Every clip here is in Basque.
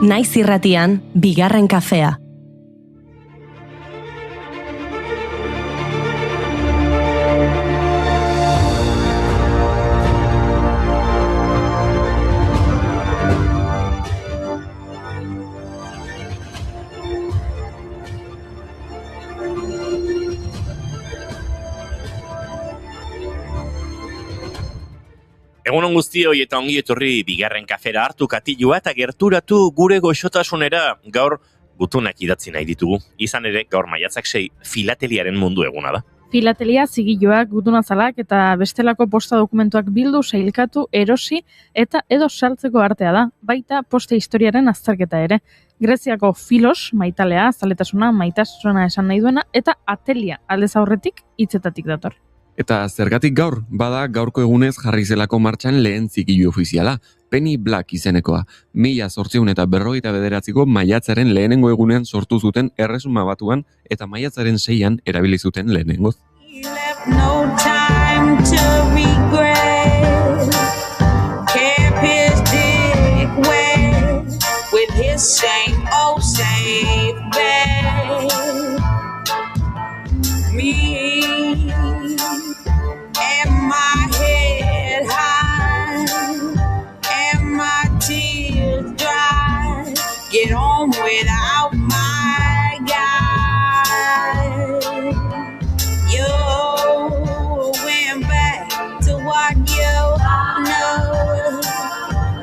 Naiz irratian, bigarren kafea. Egunon guztioi eta ongi etorri bigarren kafera hartu katilua eta gerturatu gure goxotasunera. Gaur gutunak idatzi nahi ditugu. Izan ere, gaur maiatzak 6 filateliaren mundu eguna da. Filatelia, zigilloak, gutunazalak eta bestelako posta dokumentuak bildu, sailkatu, erosi eta edo saltzeko artea da. Baita posta historiaren azterketa ere. Greziako filos, maitalea, zaletasuna, maitasuna esan nahi duena, eta atelia aldez aurretik hitzetatik dator. Eta zergatik gaur, bada gaurko egunez jarri zelako martxan lehen zigilu ofiziala, Penny Black izenekoa, 1849ko maiatzaren lehenengo egunean sortu zuten Erresuma Batuan eta maiatzaren 6an erabili zuten lehenengoz. Get on without my guy. You went back to what you know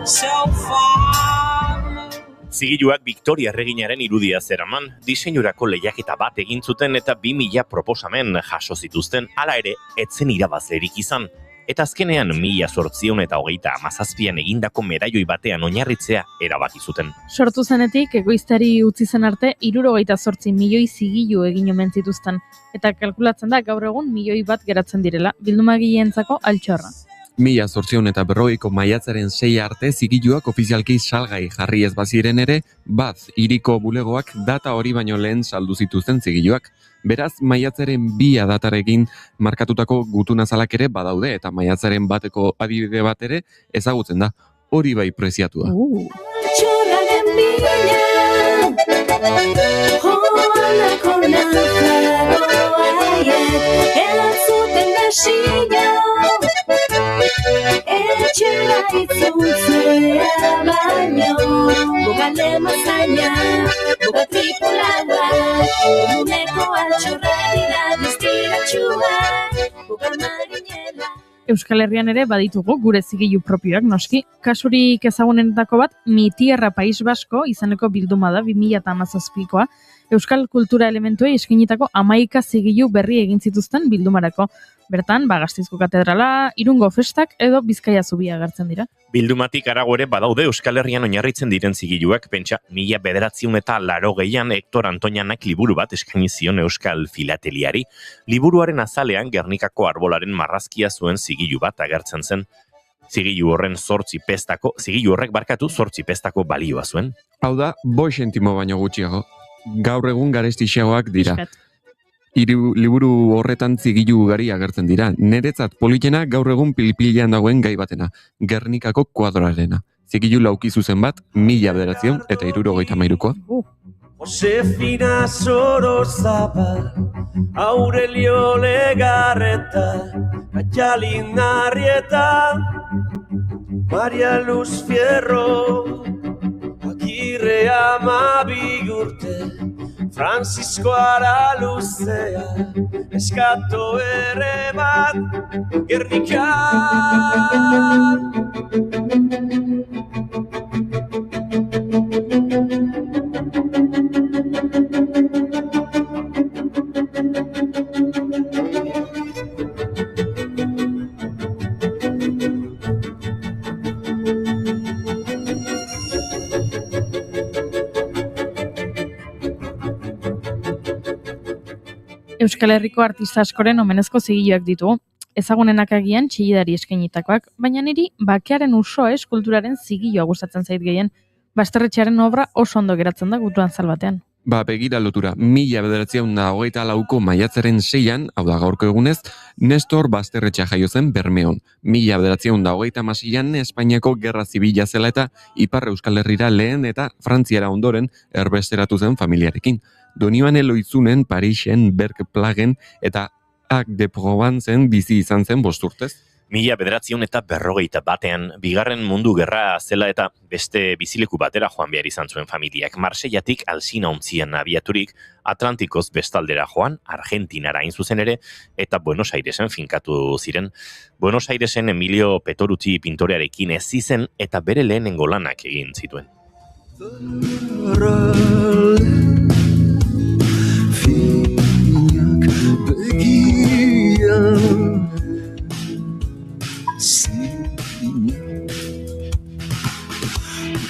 so far. Zigiluak Victoria erreginaren irudia zeraman, diseinurako lehiaketa bat egin zuten eta 2000 proposamen jaso zituzten, hala ere, etzen irabazlerik izan. Eta azkenean 1827an egindako medaioi batean oinarritzea erabaki zuten. Sortu zenetik, egoiztari utzi zen arte, 78 milioi zigilu egin omen zituzten. Eta kalkulatzen da gaur egun milioi bat geratzen direla, bildumagileentzako altxorra. 1850ko maiatzaren 6 arte zigiluak ofizialki salgai jarri ez baziren ere, Bath hiriko bulegoak data hori baino lehen saldu zituzten zigiluak. Beraz, maiatzaren 2 datarekin markatutako gutunazalak ere badaude eta maiatzaren bateko adibide bat ere ezagutzen da. Hori bai preziatua. Euskal Herrian ere baditugu gure zigilu propioak noski. Kasurik ezagunenetako bat, Mi Tierra País Basko izeneko bilduma da 2017koa. Euskal kultura elementuei eskinitako 11 zigilu berri egin zituzten bildumarako. Bertan, Gasteizko katedrala, Irungo festak edo Bizkaia zubia agertzen dira. Bildumatik harago ere badaude Euskal Herrian oinarritzen diren zigiluak, pentsa 1980an Hector Antonianak liburu bat eskaini zion Euskal Filateliari. Liburuaren azalean Gernikako arbolaren marrazkia zuen zigilu bat agertzen zen. Zigilu horrek 8 pestako balioa zuen. Hau da, 5 zentimo baino gutxiago. Gaur egun garestixeagoak dira. Liburu horretan zigilu ugari agertzen dira. Neretzat politena gaur egun pilpilean dagoen gai batena, Gernikako kuadroarena. Zigilu lauki zuzen bat, 1973koa. Josefina Sorozabal, Aurelio Legarreta, Ayalin Arrieta, Maria Luz Fierro, Agirre Amabigurte, Francisco Araluzea, Eskato ere bat, Gernikan. Euskal Herriko artista askoren omenezko zigiluak ditugu. Ezagunenak agian txillidari eskainitakoak, baina niri bakearen usoa eskulturaren zigilua gustatzen zait gehien. Basterretxearen obra oso ondo geratzen da gutuan batean. Begira lotura, 1924ko maiatzaren 6an, hau da gaurko egunez, Nestor Basterretxea jaio zen Bermeon. 1936an Espainiako Gerra Zibila zela eta Ipar Euskal Herrira lehen eta Frantziara ondoren erbesteratu zen familiarekin. Donibane Loizunen, Parisen, Berck-Plagen eta Ac de Provencen bizi izan zen 5 urtez. 1941 Bigarren Mundu Gerra zela eta beste bizileku batera joan behar izan zuen familiak. Marseillatik Alsina ontzian abiaturik, Atlantikoz bestaldera joan, Argentinara hain zuzen ere, eta Buenos Airesen finkatu ziren. Buenos Airesen Emilio Pettoruti pintorearekin ez izen eta bere lehenengo lanak egin zituen.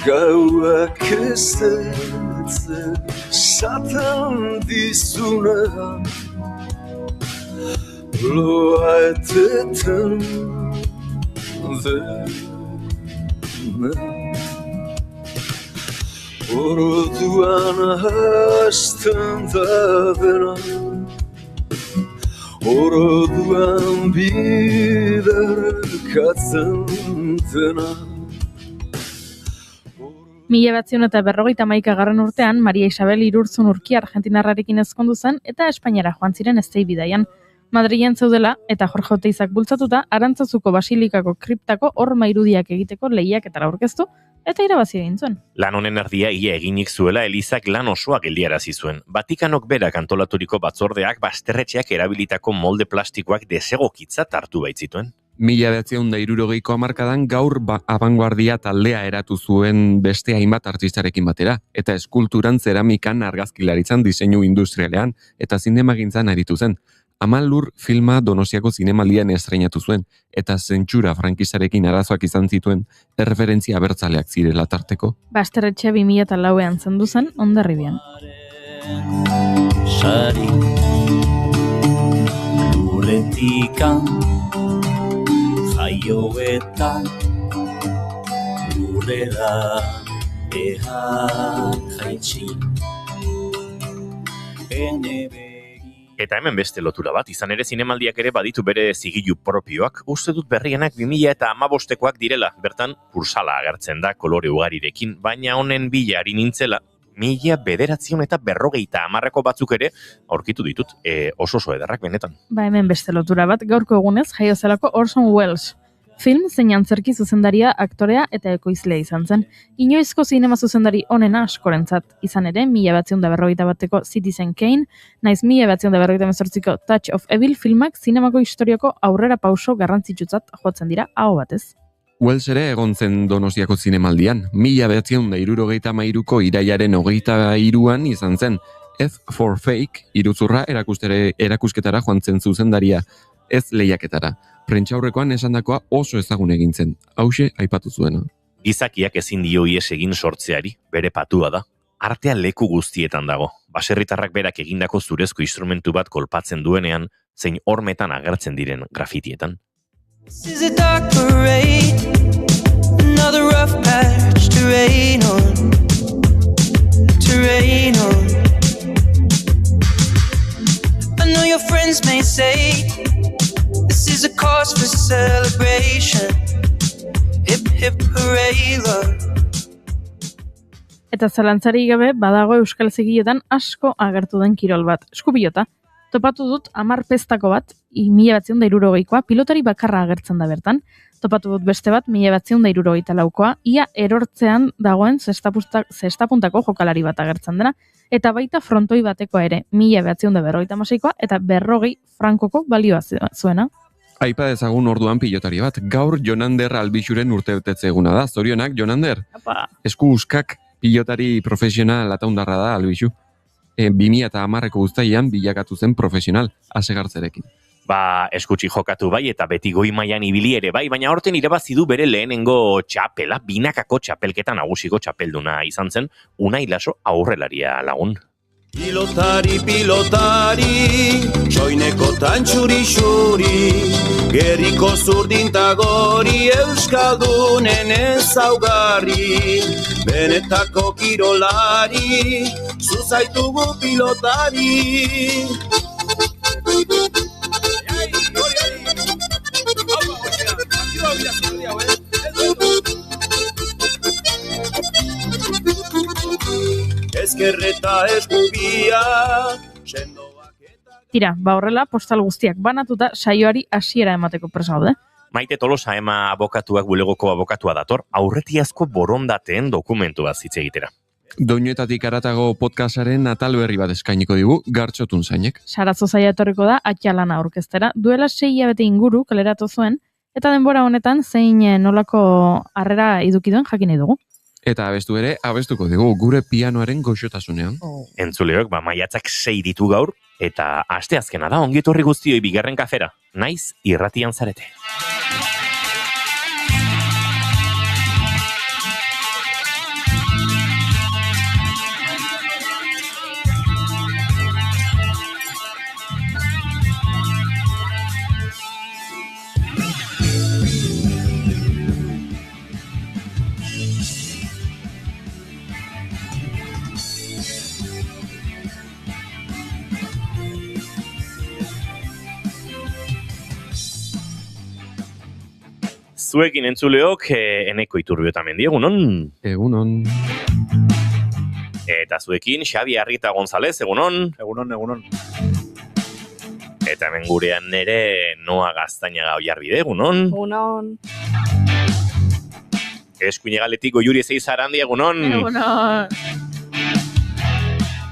Gauak ez esaten dizuna loa eteten dena orduan hasten da dena orduan biderkatzen dena. 1951 urtean, Maria Isabel Irurzun Urki argentinarrarekin ezkondu zen eta Espainiara joan ziren eztei bidaian. Madrilen zeudela eta Jorge Oteizak bultzatuta Arantzazuko Basilikako kriptako horma irudiak egiteko lehiaketara aurkeztu eta irabazi egin zuen. Lan honen erdia ia eginik zuela Elizak lan osoa geldiarazi zuen. Vatikanok berak antolaturiko batzordeak Basterretxeak erabilitako molde plastikoak desegokitzat hartu baitzituen. 1960ko hamarkadan gaur abanguardia taldea eratu zuen beste hainbat artistarekin batera, eta eskulturan, zeramikan, argazkilaritzan, diseinu industrialean eta zinemagintzan aritu zen. Amalur filma Donostiako zinemaldian estreinatu zuen, eta zentsura frankisarekin arazoak izan zituen erreferentzia abertzaleak zirela tarteko. Basterretxe 2004an zendu zen Hondarribian. Sari luretikan jaio eta lurrera jaitsi Eta hemen beste lotura bat, izan ere zinemaldiak ere baditu bere zigilu propioak, uste dut berrienak 2015koak direla, bertan kursala agertzen da kolore ugarirekin, baina honen bila ari nintzela, 1950ko batzuk ere aurkitu ditut, oso ederrak benetan. Hemen beste lotura bat, gaurko egunez jaio zelako Orson Welles. Film zein antzerki zuzendaria, aktorea eta ekoizlea izan zen. Inoizko zinema zuzendari onena askorentzat. Izan ere, 1941ko Citizen Kane, naiz 1948ko Touch of Evil filmak zinemako historiako aurrera pauso garrantzitsutzat jotzen dira aho batez. Wells ere egon zen Donostiako zinemaldian. 1973ko irailaren 23an izan zen. F for Fake, iruzurra erakusketara joan zen zuzendaria, ez lehiaketara. Prentsaurrekoan esandakoa oso ezagun egin zen, hauxe aipatu zuena. Gizakiak ezin dio ies egin sortzeari, bere patua da. Artea leku guztietan dago. Baserritarrak berak egindako zurezko instrumentu bat kolpatzen duenean, zein hormetan agertzen diren grafitietan. This is a dark parade, another rough patch to rain on, to rain on. I know your friends may say this is a cause for celebration. Hip hip hooray love. Eta zalantzari gabe badago euskal zigiletan asko agertu den kirol bat, eskupilota. Topatu dut 10 pestako bat, 1960koa, pilotari bakarra agertzen da bertan. Topatu dut beste bat, 1964koa, ia erortzean dagoen zestapuntako jokalari bat agertzen dena, eta baita frontoi batekoa ere, 1956koa, eta 40 frankoko balioa zuena. Aipa dezagun orduan pilotari bat, gaur Jonander Albixuren urtebetetze eguna da. Zorionak, Jonander, esku uskak pilotari profesional ataundarra da Albixu. 2010ko uztailean bilakatu zen profesional, asegartzerekin. Eskutsi jokatu bai eta beti goi mailan ibili ere bai, baina horten irabazi du bere lehenengo txapela, binakako txapelketa nagusiko txapelduna izan zen, Unai Laso aurrelaria lagun. Pilotari, pilotari, soinekotan txuri-xuri, gerriko zurdintagori euskaldunen ezaugarri, benetako kirolari, zuzaitugu pilotari. Ezkerreta eskubia, sendoak eta... Tira, horrela postal guztiak banatuta saioari hasiera emateko prest gaude. Maite Tolosa ema abokatuak bulegoko abokatua dator, aurretiazko borondateen dokumentua hitz egitera. Doinuetatik haratago podcastaren atal berri bat eskainiko digu Gartxotun zainek. Sarazo zaila etorriko da atxalana aurkeztera. Duela 6 hilabete inguru kaleratu zuen, eta denbora honetan zein nolako harrera eduki duen jakin nahi dugu. Eta abestu ere, abestuko digu gure pianoaren goxotasunean. Entzuleok, maiatzak 6 ditu gaur, eta asteazkena da ongietorri guztioi bigarren kafera. Naiz irratian zarete. Zuekin entzuleok, Eneko Iturbioetamendi, egunon? Egunon. Eta zuekin, Xabi Arrieta González, egunon? Egunon. Eta hemen gurean nere Noa Gaztainaga Oiarbide, egunon? Egunon. Eskuinegaletik Goiuri Zeizarandi, egunon? Egunon.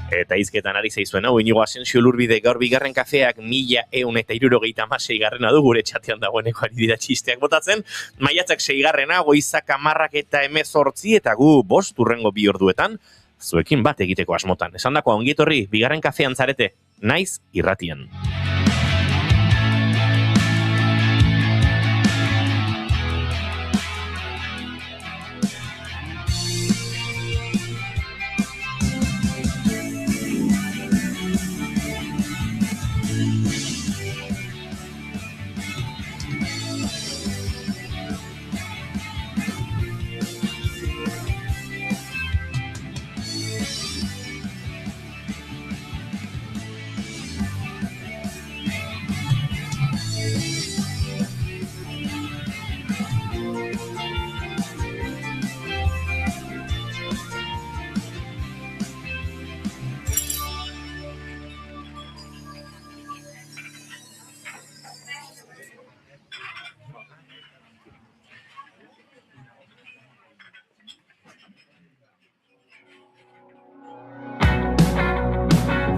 Eta izketan ari zaizuen hau, Inigo Asensio Lurbide gaur bigarren kafeak 1176 garrena du gure txatean dagoeneko ari dira txisteak botatzen. Maiatzak 6 garrena, goizak 10 eta 18 eta gu 5 hurrengo 2 orduetan, zuekin bat egiteko asmotan. Esandako ongietorri, bigarren kafean zarete, naiz irratian.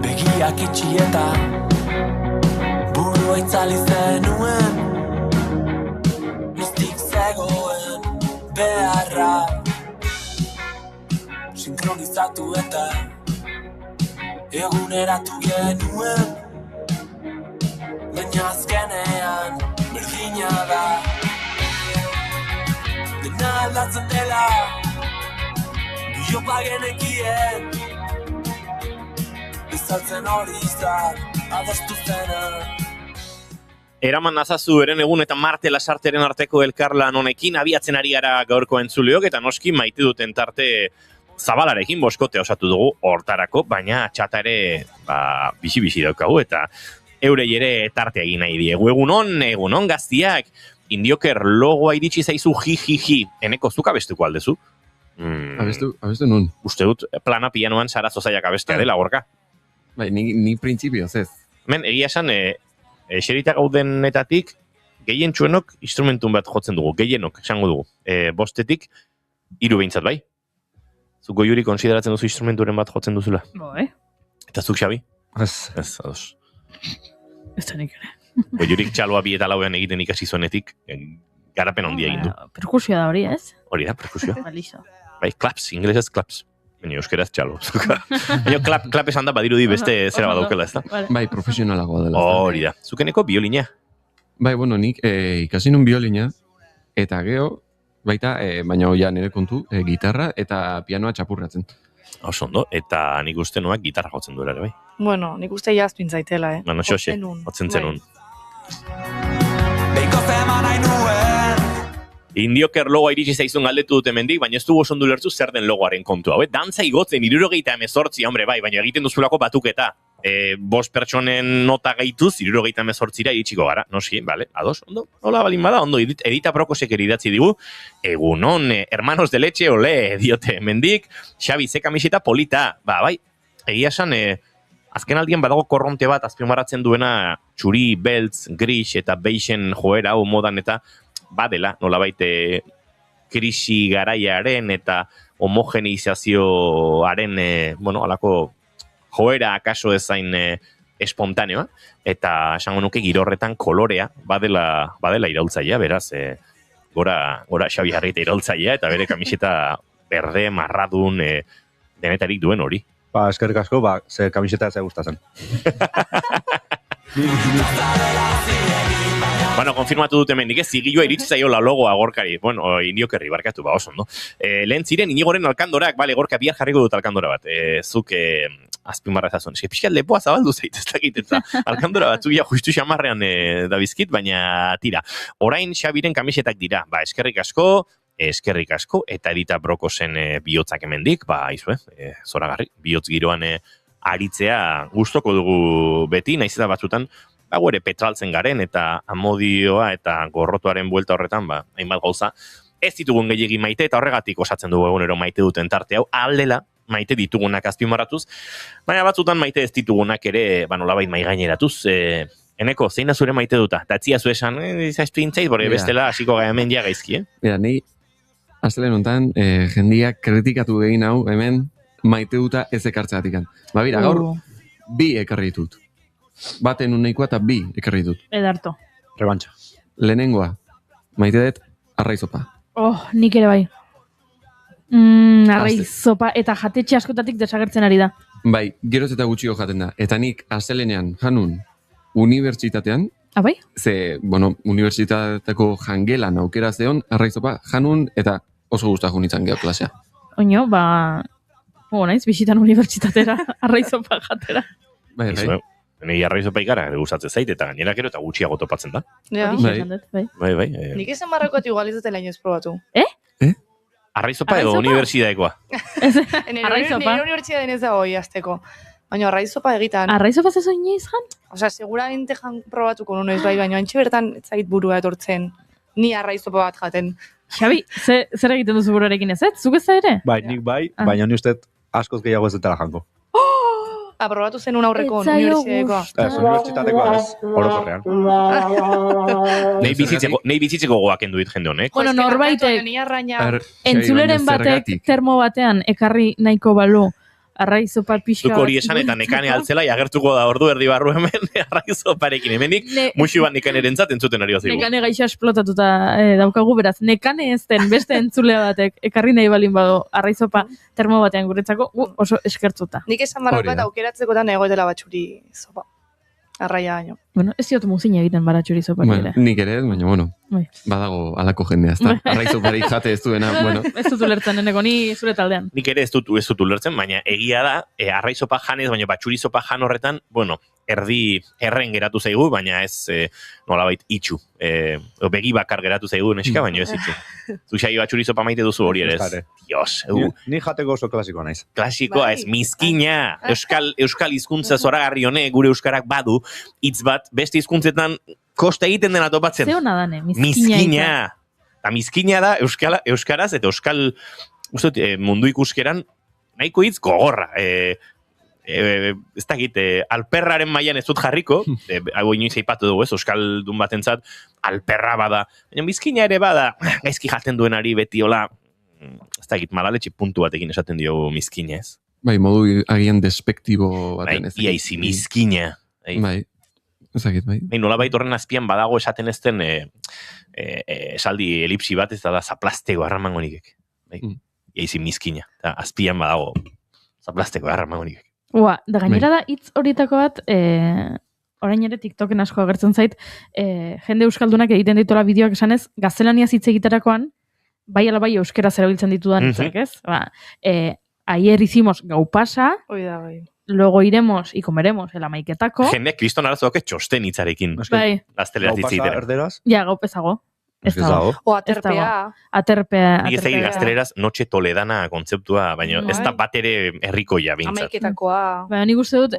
Begiak itxi eta burua itzali zenuen, niztik zegoen beharra sinkronizatu eta eguneratu genuen, baina azkenean berdina da. Dena aldatzen dela biopa genekien, bezaltzen hori izan adostu zena. Eraman nazazu eren egun eta Marte Lasarteren arteko elkarlan honekin abiatzen ari gara gaurko entzuleok, eta noski maite duten tarte zabalarekin boskote osatu dugu hortarako, baina txata ere bizi-bizi daukagu, eta eurei ere tarte egin nahi diegu. Egunon gaztiak, Indioker logoa iritsi zaizu ji. Eneko zuk abestuko aldezu? Abestu nun. Uste dut plana pianoan Sarazo Zaiak abestea dela, gorka. Bai, ni printzipioz ez. Men, egia esan, eserita gaudenetatik, gehien txuenok instrumentun bat jotzen dugu, gehienok, esango dugu. 5 3 behintzat, bai? Zuk Goiuri konsideratzen duzu instrumenturen bat jotzen duzula? Bai. Eta zuk, Xabi? Ez. Ez, ados. Ez da nik ere. Goiurik txaloa 2 eta 4 egiten ikasi zuenetik, garapen handia egin du. Perkusioa da hori, ez? Hori da, perkusioa. Balizo. Bai, claps, inglesez claps. Baina euskeraz txalo. Baina clap esan da badirudi beste zera badaukela, ez da? Bai, profesionalagoa dela. Hori da. Zukeneko biolina. Bai, bueno, nik ikasi nun biolina, eta gero, baita, baina ja nire kontu, gitarra eta pianoa txapurratzen. Oso ondo, eta nik uste noak gitarra jotzen duela ere, bai. Bueno, nik uste jazpin zaitela, Bueno, xoxe, hotzen zenun. Beiko zeman nahi nuen, Indioker logoa iritsi zaizun galdetu dut hemendik, baina ez dugu oso ondo ulertu zer den logoaren kontua. Dantza igotzen, 78, hombre, bai, baina egiten duzulako batuketa. 5 pertsonen nota gehituz, 78ra iritsiko gara, noski, bale, ados, ondo, hola balin bada, ondo, Edita Prokosek idatzi digu, egunon, hermanos de leche, ole, diote hemendik, Xabi, ze kamiseta polita, bai, egia esan, azken aldian badago korronte bat azpimarratzen duena txuri, beltz, gris eta beixen joera hau modan eta badela, nolabait krisi garaiaren eta homogeneizazioaren, alako joera akaso ezain espontaneoa, eta esango nuke giro horretan kolorea badela iraultzailea, beraz, gora Xabi Arreita iraultzailea, eta bere kamiseta berde, marradun, denetarik duen hori. Eskerrik asko, ze kamiseta ez gustatzen. Konfirmatu dut hemendik, zigilua iritsi zaiola logoa Gorkari. Indiokerri, barkatu, oso ondo. Lehen ziren, Inigoren alkandorak, Gorka, bihar jarriko dut alkandora bat. Zuk azpimarra ezazun. Pixkat lepoa zabaldu zait, ez dakit, eta alkandora batzuk ja justu xamarrean dabizkit, baina tira. Orain Xabiren kamisetak dira, eskerrik asko, eta Edita Prokosen bihotzak hemendik, zoragarri, bihotz giroan aritzea gustoko dugu beti, naiz eta batzutan, ere petraltzen garen, eta amodioa eta gorrotuaren buelta horretan, hainbat gauza, ez ditugun gehiegi maite, eta horregatik osatzen dugu egunero maite duten tarte hau, aldela maite ditugunak azpimarratuz, baina batzutan maite ez ditugunak ere, nolabait maigaineratuz, Eneko, zein da zure maite duta? Eta etzia zu esan, izaztu intzait, bore bestela hasiko hemen ja gaizki, Mira, ni astelen honetan, jendiak kritikatu egin hau, hemen, maite duta ez ekartzeatikan. Gaur, 2 ekarri ditut. Baten uneikoa eta 2 ekarri ditut. Edarto. Rebantxa. Lehenengoa, maite dut, arraizopa. Nik ere bai. Arraizopa eta jatetxe askotatik desagertzen ari da. Bai, geroz eta gutxio jaten da. Eta nik astelenean janun unibertsitatean, bai? Ze, unibertsitateko jangelan aukera zeon, arraizopa janun eta oso guztak junitzen geho klasea. Oino, naiz, bisitan unibertsitatera, arraizopa jatera. Bai. Nire arraizopa ikara, gustatzen zait, eta gainera gero eta gutxiago topatzen da. Bai. Nik esan marrakoat igual ez dut laino ez probatu. Arraizopa edo unibertsitatekoa? Arraizopa? Nire unibertsitaten ez da hoi azteko. Baina arraizopa egitan. Arraizopa zezo inoiz jan? Seguramente jan probatuko nunoiz bai, baina antxe bertan ez zait burua etortzen. Ni arraizopa bat jaten. Xabi, zer egiten duzu buruarekin ez? Zuk ez da ere? Bai, nik bai, baina ni uste askoz gehiago ez dutela jango. Aprobatu zen un aurreko unibertsitatekoa. Unibertsitatekoa ez, orokorrean. Nei bizitzeko goak enduit jende honek. Norbaitek, entzuleren batek termo batean ekarri nahiko balu arraizopa pixka. Zuko hori esan eta nekane altzela, agertuko da ordu erdi barru hemen arraizoparekin. Hemenik, muxu bat nekanerentzat entzuten ari bazigu. Nekane gaixa esplotatuta daukagu beraz. Nekane ez den beste entzulea batek ekarri nahi balin badu arraizopa termo batean guretzako oso eskertzuta. Nik esan marrakoat aukeratzekotan egoetela batxuri zopa. Arraia baino. Ez diot muzin egiten baratxuri zopa. Nik ere, baina, badago alako jendea, ez da. Arraizopari jate ez duena, Ez dut ulertzen, eneko, ni zure taldean. Nik ere ez dut ulertzen, baina egia da, arraizopa janez, baina batxuri zopa jan horretan, erdi erren geratu zaigu, baina ez nolabait itxu. Begi bakar geratu zaigu neska, baina ez itxu. Zuxai batxuri zopa maite duzu hori ere ez. Dios, Ni jateko oso klasikoa naiz. Klasikoa ez, mizkina. Euskal hizkuntza zoragarri honek, gure euskarak badu, hitz bat, beste hizkuntzetan kosta egiten dena topatzen. Zeo nadane, mizkina. Eta mizkina da euskaraz eta euskal mundu ikuskeran nahiko hitz gogorra. Ez dakit, alperraren mailan ez dut jarriko, hau inoiz aipatu dugu ez, euskaldun batentzat alperra bada, baina mizkina ere bada, gaizki jaten duenari beti hola, ez dakit, malaletxe puntu batekin esaten diogu mizkina ez. Bai, modu agian despektibo baten ez. Bai, iaizi mizkina. Bai, ez dakit, bai. Nola bait horren azpian badago esaten ezten esaldi elipsi bat ez da zaplasteko arramango nikek. Iaizi mizkina, eta azpian badago zaplasteko arramango nikek. Da gainera da hitz horietako bat, orain ere TikToken asko agertzen zait, jende euskaldunak egiten dituela bideoak esanez, gaztelaniaz hitz egiterakoan, bai ala bai euskera zerabiltzen ditudan hitzak, ez? Ayer hicimos gau pasa, luego iremos y comeremos el amaiketako. Jende, kriston arazoak txosten hitzarekin. Bai. Gazteleraz hitz egitera. Erderaz? Ja, gau pesago. Ez Ez dago. O aterpea. Aterpea. Nik ez egin gazteleraz noche toledana kontzeptua, baina ez da bat ere herrikoia bintzat. Amaiketakoa. Baina nik uste dut,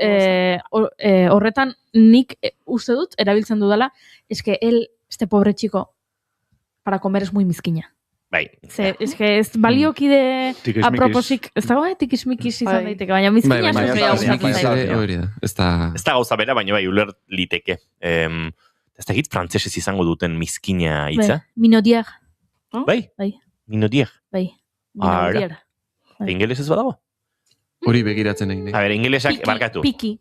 horretan nik uste dut, erabiltzen dudala, eske este pobre chico, para comer es muy mizkina. Bai. Eske ez baliokide aproposik, ez dago tikismikis izan daiteke, baina mizkina sufria guztak. Ez da gauza bera, baina bai, uler liteke. Ez da egit frantzesez izango duten mizkina hitza? Minodier. Bai? Minodier. Bai. Minodier. Ingeles ez badago? Hori begiratzen egin. A ber, ingelesak barkatu. Piki.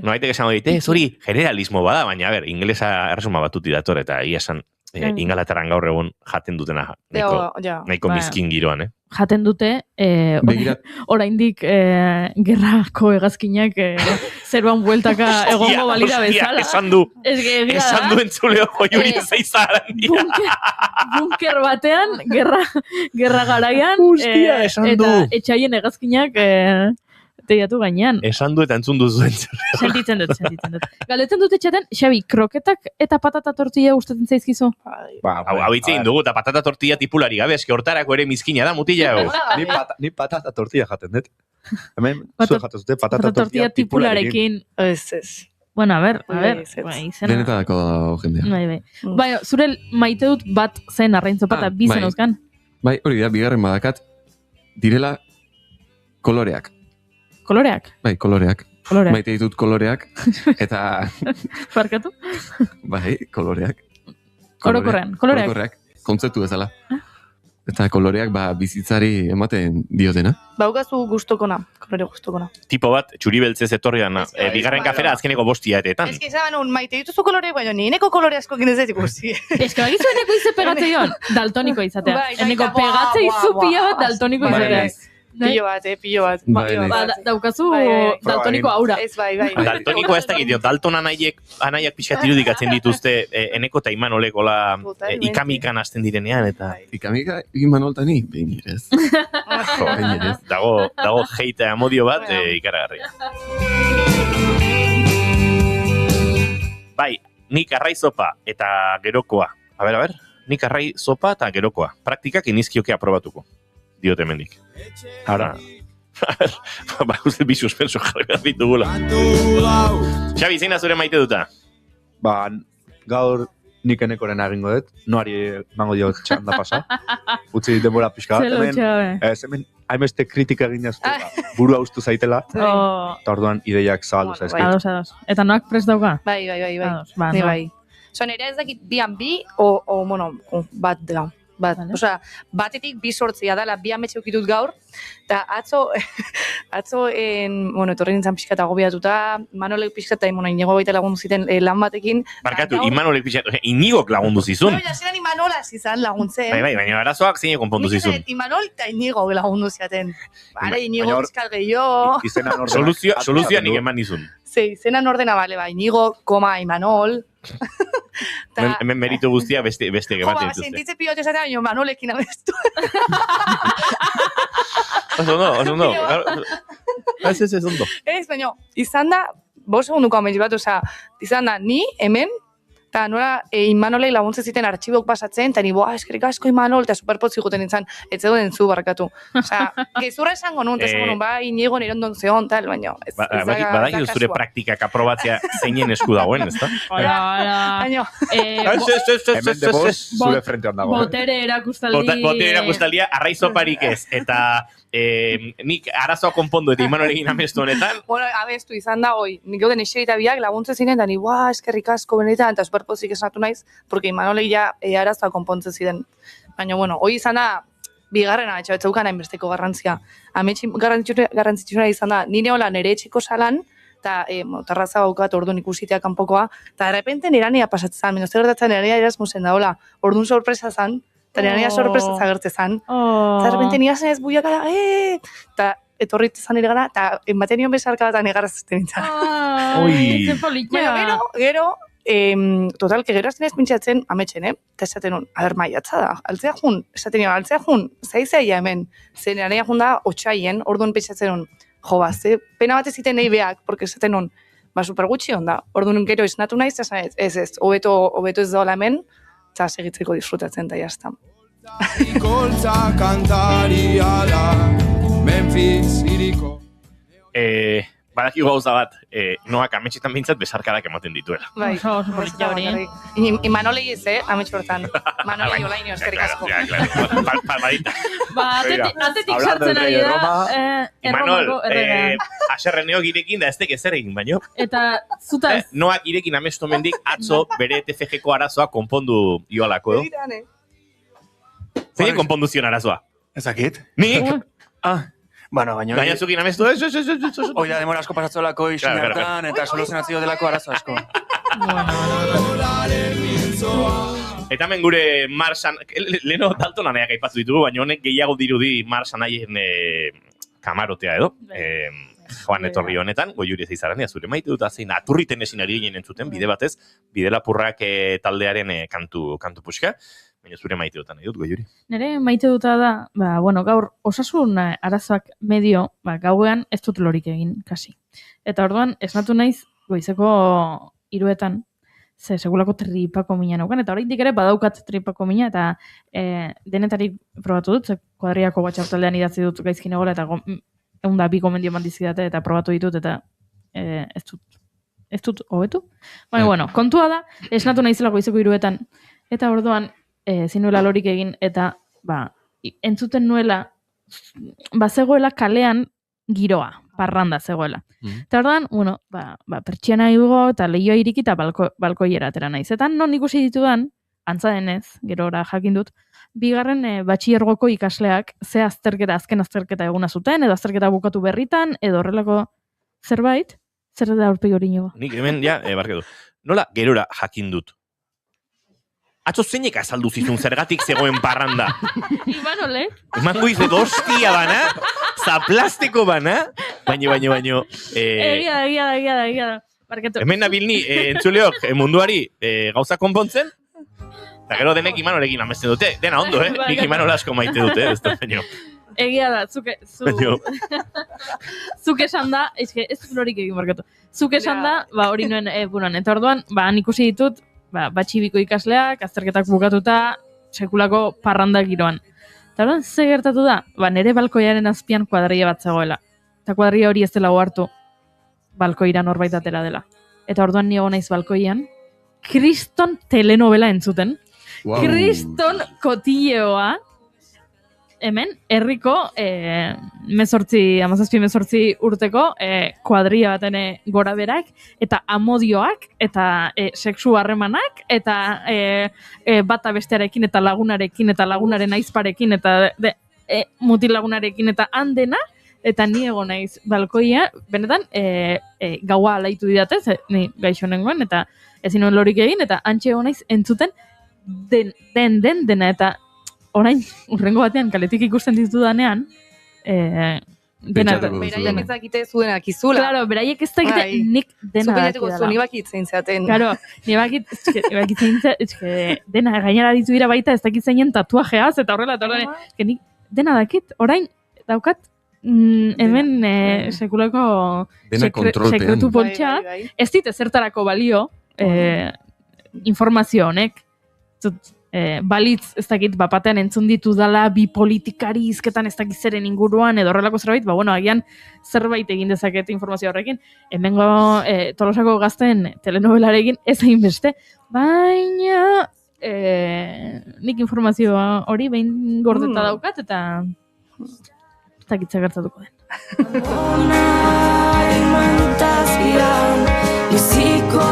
Noaitek esango dite, ez hori generalismo bada, baina, a ber, ingelesa erresuma batuti dator, eta ia esan, Ingalaterran gaur egon jaten dutena nahiko mizkin giroan, Jaten dute, oraindik gerrako hegazkinak zeruan bueltaka egongo balira bezala. Esan du entzuleo joiuri zeizaran dira. Bunker batean, gerra garaian, eta etxaien hegazkinak teiatu gainean. Esan du eta entzun duzu Sentitzen dut. Galdetzen dute txaten, Xabi, kroketak eta patata tortilla gustatzen zaizkizu? Hau hitzein dugu, eta patata tortilla tipulari gabe, eske hortarako ere mizkina da, mutila hau. Ni patata tortilla jaten dut. Hemen, zuen jaten zute, patata tortilla tipularekin. Ez. Bueno, a ver. Denetadako jendea. Baina, zure maite dut bat zen arraintzopa eta bizen euskan. Bai, hori da, bigarren badakat, direla koloreak. Koloreak? Bai, koloreak. Maite ditut koloreak, eta... Barkatu? Bai, koloreak. Koloreak. Kontzeptu bezala. Eta koloreak bizitzari ematen diotena. Baukazu gustokona, kolore gustokona. Tipo bat, txuri beltzez etorrian, bigarren kafera azkeneko bostiatetan. Ez que izan, maite dituzu kolore, baina nieneko kolore asko ginez ikusi. Ez que bagizu eneko ize pegatze joan, daltoniko izatea. Eneko pegatze izu pila bat daltoniko izatea. Pillo bat. Daukazu daltoniko aura. Ez bai. Daltoniko ez da gidio, dalton anaiak pixkat irudikatzen dituzte eneko eta Imanolekola ikamikan hasten direnean, eta... Ikamika Imanoltani, behin irez. Dago heita amodio bat ikaragarria. Bai, nik arrai zopa eta gerokoa. A ber, nik arrai zopa eta gerokoa. Praktikak inizkioke aprobatuko. Diote mendik. Ara. Uste bi suspenso jarri behar ditugula. Xabi, zein da zure maite duta? Gaur nik enekoren egingo dut. Noari mango dio txanda pasa. Utzi denbora pixka bat. Hemen hainbeste kritika egin jaztu. Burua ustu zaitela. Eta orduan ideiak zabaldu zaizkit. Ados. Eta noak prest dauka? Bai. Osa, nire ez dakit bian bi, o bat dela. Batetik bi sortzia dela, bi ametxe ukitut gaur, eta atzo, etorri nintzen pixka eta gobiatuta, Manolek pixka eta Inigo baita lagundu ziten lan batekin. Barkatu, Imanolek pixka, Inigok lagundu zizun. Baina, zelan Imanola zizan laguntzen. Bai, baina arazoak zein konpondu zizun. Imanol eta Inigo lagundu ziaten. Bare, Inigo pixkal gehiago. Soluzioa nik eman nizun. Izenan ordena, bale, Inigo, Imanol. Hemen meritu guztia beste gematen dituzte. Sentitze pilote esatea, baina Manolekin abestu. Oso ondo. Ez ondo. Ez, baina, izan da, 5 segunduko amets bat, izan da, ni, hemen, eta nola Imanolei laguntzen ziten artxibok pasatzen, eta ni, eskerik asko Imanol, eta superpotzi guten nintzen, ez zegoen entzu barkatu. Gezurra esango nun, Inigo nire ondon zeon, tal, baina... Badaki zure praktikak aprobatzea zeinen esku dagoen, ez da? Baina... Hemen de bost, zure frentean dago. Botere erakustaldia, arraizoparik ez, eta... nik arazoa konpondu eta Imanolekin amestu honetan. Abestu izan da, nik gauden eserita biak laguntzen zinen, eta ni, eskerrik asko benetan, eta superpozik esnatu naiz, porque Imanolek ja arazoa konpontzen ziren. Baina, hoi izan da, bigarrena, etxaukan hainbesteko garrantzia. Ametxin garrantzitsuna izan da, nire hola nire etxiko salan, eta terraza baukat orduan ikusiteak kanpokoa, eta errepente nirania pasatzen, mino zer gertatzen nirania erasmusen da, orduan sorpresa zan, eta nirania sorpresa zagertze zan. Eta errepente nira zen ez buiakara, eta etorritu zan nire gara, eta ematen nion bezarka bat anegarra zuten nintzen. Gero, total, que gero azten ez pintxatzen ametxen, eta esaten nun, maiatza da, altzea jun, zaizaia hemen, zen nirania jun da, otxaien, orduan pintxatzen nun, ze pena bat eziten nahi beak, porque esaten nun, super gutxi onda. Orduan gero esnatu naiz, ez, hobeto ez daola hemen, eta segitzeko disfrutatzen da jazta. Ikoltza kantari ala, Memphis iriko. Badaki gauza bat, Noak ametxetan bintzat besarkadak ematen dituela. Bai, oso polita hori. Imanolei ez, amets hortan. Manolei olaini eskerrik asko. Palmadita. Atetik sartzen ari da, Imanol, aserreneo girekin da ez tek ezer egin baino. Eta zutaz. Noak irekin amestu mendik atzo bere TFG-ko arazoa konpondu joalako, edo? Zein konpondu zion arazoa? Ezakit? Nik? Bueno, baina... Gaina zukin amestu, ez. Hoi da, demora asko pasatzolako isin hartan, eta soluzionazio delako arazo asko. Eta hemen gure Marsan, leheno Dalton aneak aipatu ditugu, baina honek gehiago dirudi Marsan haien kamarotea edo. Joan etorri honetan, goiuri ez izarania, zure maite dut zein aturriten esin ari ginen entzuten, bide batez, bide lapurrak taldearen kantu puxka. Baina zure maite dutan nahi dut, goiuri. Nere maite duta da, gaur osasun arazoak medio, gauean ez dut lorik egin, kasi. Eta orduan, esnatu naiz, goizeko 3:00, ze segulako tripako mina naukan, eta oraindik ere badaukat tripako mina, eta denetarik probatu dut, ze kuadriako WhatsApp taldean idatzi dut gaizkin egola, eta 102 gomendio mandizidate, eta probatu ditut, eta ez dut hobetu. Baina, bueno, kontua da, esnatu naizela goizeko 3:00, eta orduan, zinuela lorik egin, eta entzuten nuela, zegoela kalean giroa, parranda zegoela. Eta orduan, pertsiana igo, eta lehioa iriki, eta balkoiera atera naiz. Eta non ikusi ditudan, antza denez, gerora jakin dut, bigarren batxillergoko ikasleak ze azken azterketa eguna zuten, edo azterketa bukatu berritan, edo horrelako zerbait, zer da aurpegi hori nigo? Nik hemen, barke du. Nola gerora jakin dut? Atzo zeinek azaldu zizun zergatik zegoen parranda. Imanole? Emango izet hostia bana, zaplasteko bana, baino. Egia da. Hemen nabilni, entzuleok, munduari gauza konpontzen, eta gero denek Imanolekin amesten dute. Dena ondo, nik Imanol asko maite dute, ez da, baino. Egia da, zuk esan da, ez dut lorik egin barkatu. Zuk esan da, hori nuen buruan, eta orduan, han ikusi ditut, batxibiko ikasleak, azterketak bukatuta, sekulako parranda giroan. Eta orduan, ze gertatu da? Nere balkoiaren azpian kuadria bat zegoela. Eta kuadria hori ez dela hartu balkoira norbait atera dela. Eta orduan nigo naiz balkoian, kriston telenovela entzuten. Wow. Kriston kotilleoa, hemen, herriko, 17 urteko, kuadria baten gora berak, eta amodioak, eta sexu harremanak, eta bata bestearekin, eta lagunarekin, eta lagunaren aizparekin, eta mutil lagunarekin, eta handena, eta ni egon naiz balkoia, benetan, gaua alaitu didatez, ni gaixo nengoen, eta ezin nuen lorik egin, eta antxe egon naiz entzuten dena, eta orain, urrengo batean, kaletik ikusten ditudanean, beraiek ez dakite zuenak izula. Claro, beraiek ez dakite nik dena dakite dela. Ni bakit zein zaten. Claro, ni bakit zein zaten, dena gainera ditu dira baita ez dakit zeinen tatuajeaz, eta horrela, nik dena dakit, orain, daukat, hemen sekulako sekretu poltsa, ez dit ezertarako balio informazio honek, balitz, ez dakit, bapatean entzun ditu dala, bi politikari izketan ez dakit zeren inguruan, edo horrelako zerbait, agian zerbait egin dezaket informazio horrekin. Hemengo Tolosako gazten telenovelarekin ez hain beste, baina nik informazio hori behin gordeta daukat, eta ez dakit gertatuko den. Biziko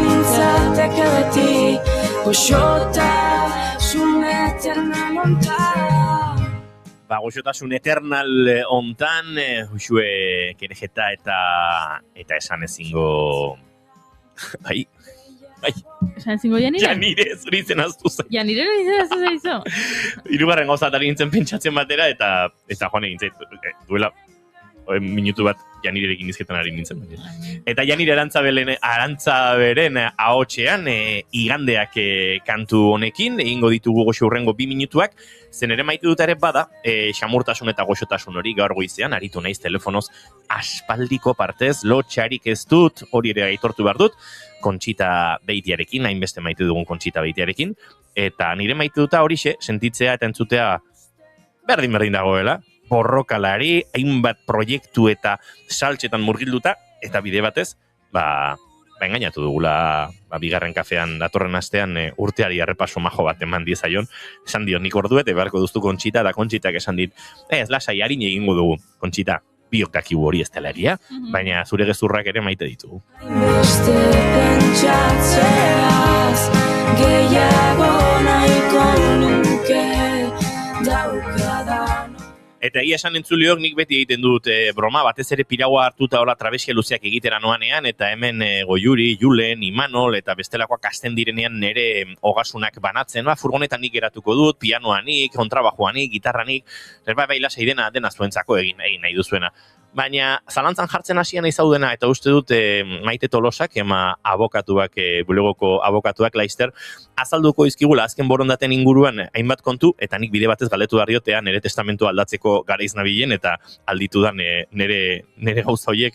nintzateke beti, goxotasun eternal ontan. Goxotasun eternal ontan, Joxue Kerejeta eta esan ezingo... Bai. Esan ezingo Janire? Janire, zuri zen aztu zen. Janire izan zaizu. Hirugarren gauzatari nintzen pentsatzen batera, eta joan egin zait, duela minutu bat Janirerekin izketan ari nintzen. Eta Janire Arantzaberen ahotsean igandeak kantu honekin, egingo ditugu goxo hurrengo 2 minutuak, Zen ere maite dut ere bada, xamurtasun eta goxotasun hori gaur goizean, aritu naiz telefonoz aspaldiko partez, lotxarik ez dut, hori ere aitortu behar dut, Kontxita Beitiarekin, hainbeste maite dugun Kontxita Beitiarekin, eta nire maite duta horixe, sentitzea eta entzutea berdin dagoela, borrokalari, hainbat proiektu eta saltxetan murgilduta, eta bide batez, engainatu dugula bigarren kafean datorren astean urteari arrepaso majo bat eman diezaion, esan dio nik orduet, beharko duztu Kontxita, da Kontxitak esan dit, ez lasai harin egingo dugu, Kontxita, biok dakigu hori ez delaria, baina zure gezurrak ere maite ditugu. Beste pentsatzeaz, gehiago nahiko nuke daukadan. Eta egia esan entzuliok nik beti egiten dut broma, batez ere piraua hartuta hola trabesia luzeak egitera noanean, eta hemen Goiuri, Julen, Imanol, eta bestelakoak hasten direnean nire ogasunak banatzen, furgonetan nik geratuko dut, pianoanik, kontrabajoanik, gitarranik, bai lasai dena zuentzako egin nahi duzuena. Baina zalantzan jartzen hasian izaudena, eta uste dut Maite Tolosak, abokatuak, bulegoko abokatuak Laister, azalduko izkigula azken borondaten inguruan hainbat kontu, eta nik bide batez galdetu dariotea nire testamentu aldatzeko garaiz nabilen, eta alditu da nire gauza horiek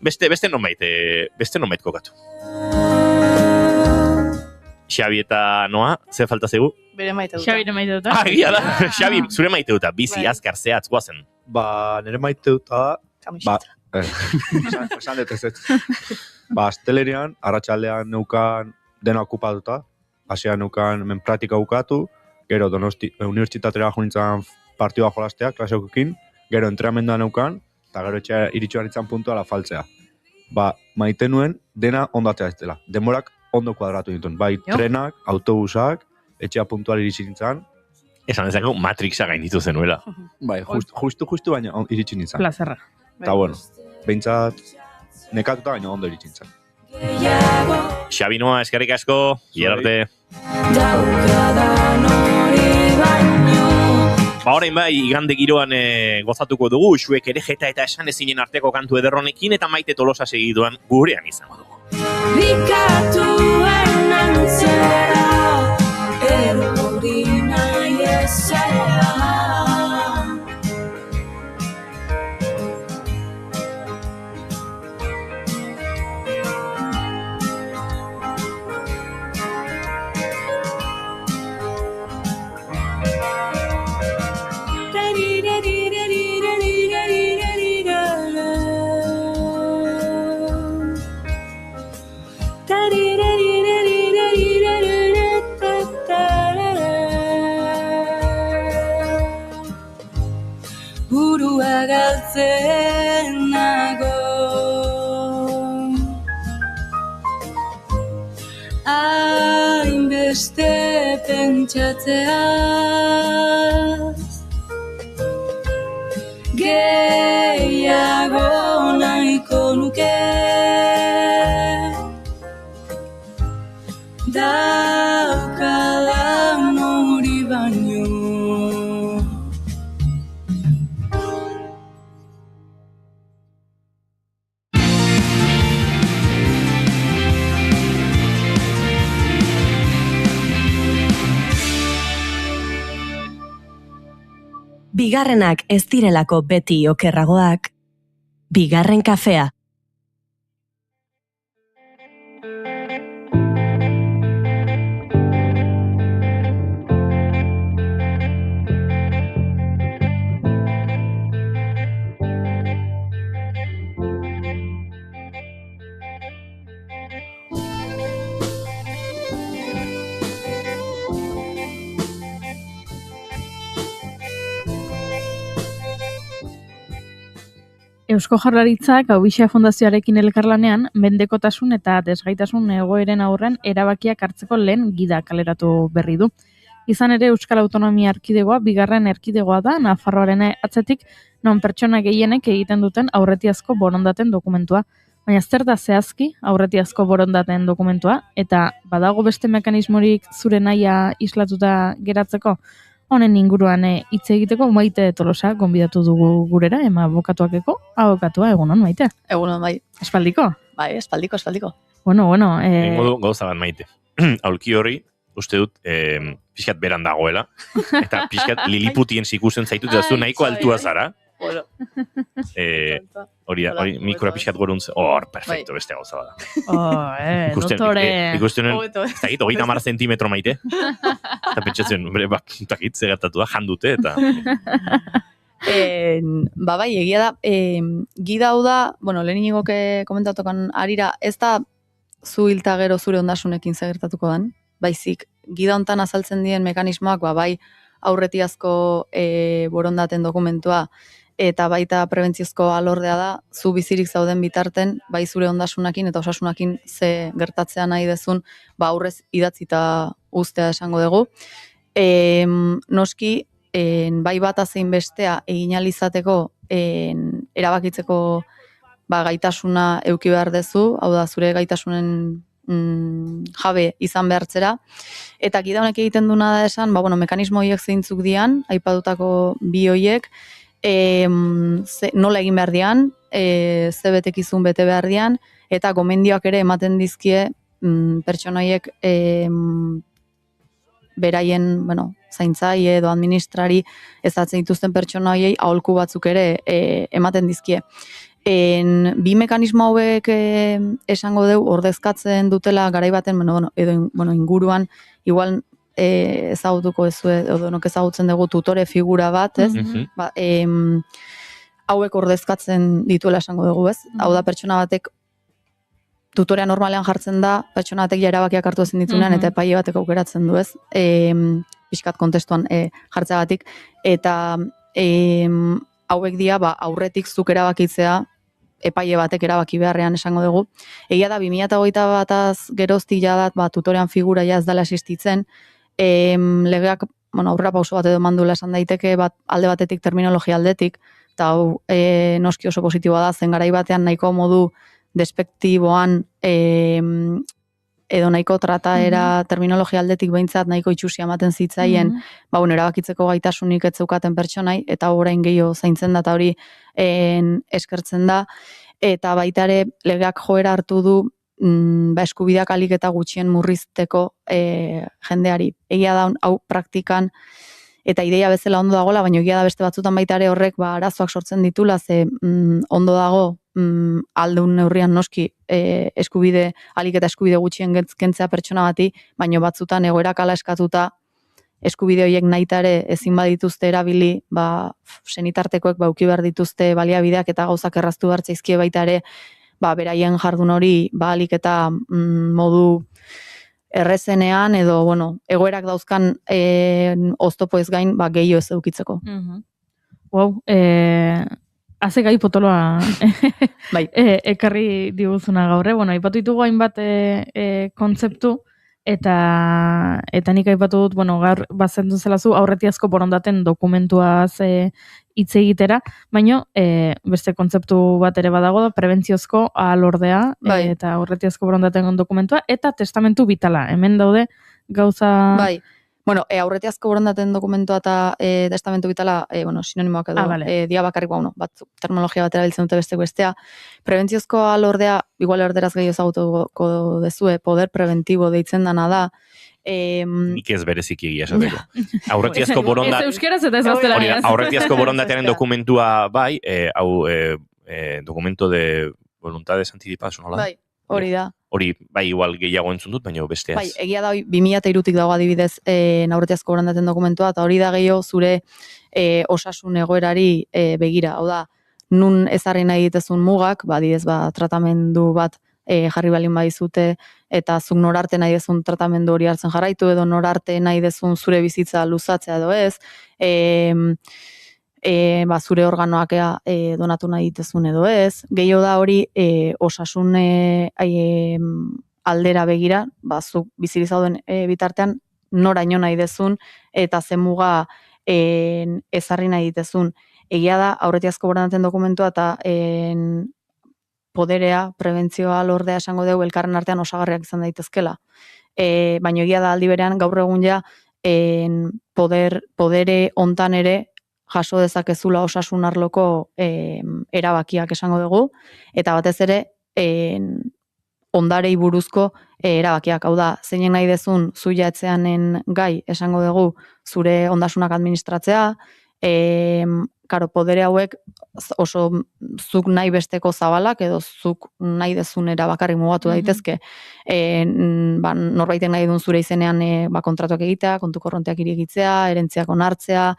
beste nonbait kokatu. Xabi eta Noa, ze falta zegu? Bere maite duta. Xabi ere maite duta. Egia da, Xabi, zure maite duta, bizi azkar zehatz guazen. Nire maite duta, esan dut ez. Astelerian, arratsaldean neukan dena okupatuta, hasian neukan men praktika bukatu, gero Donosti unibertsitatera jonintzan partioa jolastea, klaseokekin, gero entrenamendua neukan, eta gero etxea iritsuan itzan puntua faltzea. Maite nuen dena ondatzea ez dela. Demorak ondo kuadratu dituen. Bai, trenak, autobusak, etxea puntual iritsi nintzen. Esan ezako Matrixa gainditu zenuela. Bai, justu baina iritsi nintzen. Plazerra. Eta bueno, behintzat nekatuta baina ondo iritsi nintzen. Xabi Noa, eskerrik asko, hierarte. Orain bai, igande giroan gozatuko dugu, zuek ere jeta eta esan ezinen arteko kantu ederronekin, eta Maite Tolosa segituan gurean izango dugu. Bikatuen antzera, erori nahi ezera. Burua galtzen nago, hainbeste pentsatzeaz, gehiago nahiko nuke daukadan hori baino. Bigarrenak ez direlako beti okerragoak, bigarren kafea. Eusko Jaurlaritzak Aubixa Fundazioarekin elkarlanean mendekotasun eta desgaitasun egoeren aurren erabakiak hartzeko lehen gida kaleratu berri du. Izan ere Euskal Autonomia Erkidegoa bigarren erkidegoa da Nafarroaren atzetik non pertsona gehienek egiten duten aurretiazko borondaten dokumentua. Baina zer da zehazki aurretiazko borondaten dokumentua eta badago beste mekanismorik zure nahia islatuta geratzeko? Honen inguruan hitz egiteko Maite Tolosa gonbidatu dugu gurera, abokatuakeko, abokatua, egunon, Maite? Egunon, bai. Espaldiko? Bai, espaldiko. Bueno. Ingo du gauza bat, Maite. Aulki horri, uste dut, pixkat beran dagoela, eta pixkat liliputien ikusten zaitut, eta zu nahiko altua zara. Hori mikroa pixkat goruntz, perfecto, beste gauza bada. Doktore. Ikusten nuen, ez dakit, 30 zentimetro maite, eta pentsatzen, takit, zegertatu da, jandute, eta... Bai, egia da, gida hau da, lehen inigok komentatokan arira, ez da zu hilta gero zure ondasunekin zegertatuko dan, baizik, gida hontan azaltzen dien mekanismoak, bai, aurretiazko borondaten dokumentua, eta baita prebentziozko alordea da, zu bizirik zauden bitarten, bai zure ondasunakin eta osasunakin ze gertatzea nahi dezun, aurrez idatzita ustea esango dugu. Noski, bai bat zein bestea egin alizateko erabakitzeko gaitasuna euki behar dezu, hau da zure gaitasunen jabe izan behartzera, eta gida honek egiten duna da esan, mekanismo horiek zeintzuk dian, aipatutako bi horiek, nola egin behar dian, ze betekizun bete behar dian, eta gomendioak ere ematen dizkie pertsonaiek beraien, zaintzai edo administrari ezatzen dituzten pertsonaiei aholku batzuk ere ematen dizkie. Bi mekanismo hauek esango deu ordezkatzen dutela garaibaten, edo inguruan, igual ezagutuko ez edo ezagutzen dugu tutore figura bat, ez? Hauek ordezkatzen dituela esango dugu, ez? Hau da pertsona batek tutorea normalean jartzen da, pertsona batek ja erabakiak hartu ezin ditunean, eta epaile batek aukeratzen du, ez? Pixkat kontestuan jartzeagatik, eta hauek dia aurretik zuk erabakitzea, epaile batek erabaki beharrean esango dugu. Egia da, 2021 bataz geroztik jadat, tutorean figura ja ez dela existitzen, legeak, aurrera pauso bat edo mandula esan daiteke, alde batetik terminologia aldetik, eta hau noski oso positiboa da, zen garai batean nahiko modu despektiboan edo nahiko trataera terminologia aldetik behintzat nahiko itxusia ematen zitzaien, erabakitzeko gaitasunik ez zeukaten pertsonai, eta orain gehiago zaintzen da, eta hori eskertzen da, eta baita ere legeak joera hartu du eskubideak alik eta gutxien murrizteko jendeari. Egia da hau praktikan, eta ideia bezala ondo dagoela, baina egia da beste batzutan baita ere horrek arazoak sortzen ditula, ze ondo dago aldun neurrian noski eskubide, alik eta eskubide gutxien kentzea pertsona bati, baina batzutan egoerak ala eskatuta eskubide horiek nahita ere ezin badituzte erabili, senitartekoek uki behar dituzte baliabideak eta gauzak erraztu behar zaizkie baita ere, beraien jardun hori alik eta modu errezenean edo, egoerak dauzkan oztopo ez gain, gehiago ez eukitzeko. Wow, haze gai potoloa ekarri diguzuna gaur, aipatu ditugu hainbat kontzeptu, eta nik aipatu dut, gaur bazendu zelazu aurretiazko borondaten dokumentuaz hitz egitera, baina beste kontzeptu bat ere badago da, prebentziozko alordea, eta aurretiazko borondaten dokumentua, eta testamentu bitala, hemen daude gauza... Aurretiazko borondaten dokumentua eta testamentu bitala, sinonimoak edo, dia bakarrik, batzuk terminologia bat erabiltzen dute bestea. Prebentziozko alordea, igual erderaz gehiago ezagutuko dezue, poder preventibo deitzen dana da. Nik ez bereziki egia esateko. Aurretiazko borondat... Ez euskeraz eta ez gaztelaniaz. Aurretiazko borondatearen dokumentua bai, hau documento de voluntades anticipadas, nola? Bai, hori da. Hori, igual gehiago entzun dut, baina besteaz. Egia da, 2003tik dago adibidez aurretiazko borondaten dokumentua, eta hori da gehiago zure osasun egoerari begira. Hau da, nun ezarri nahi ditezun mugak, adibidez, tratamendu bat jarri balin badizute, eta zuk norarte nahi dezun tratamendu hori hartzen jarraitu, edo norarte nahi dezun zure bizitza luzatzea edo ez, zure organoak donatu nahi ditezun edo ez. Gehiago da hori osasun aldera begira, zuk bizirizauden bitartean noraino nahi dezun eta zemuga ezarri nahi ditezun. Egia da, aurretiazko borondaten dokumentua eta poderea, prebentzioa, lordea esango dugu elkarren artean osagarriak izan daitezkela. Baina egia da aldi berean gaur egun ja podere hontan ere jaso dezakezula osasun arloko erabakiak esango dugu, eta batez ere ondarei buruzko erabakiak. Hau da, zeinen nahi dezun zuia etzeanen gai esango dugu zure ondasunak administratzea, karo, podere hauek oso zuk nahi besteko zabalak edo zuk nahi dezunera bakarrik mugatu daitezke. Norbaitek nahi duen zure izenean kontratuak egitea, kontu korronteak irekitzea, erentziak onartzea,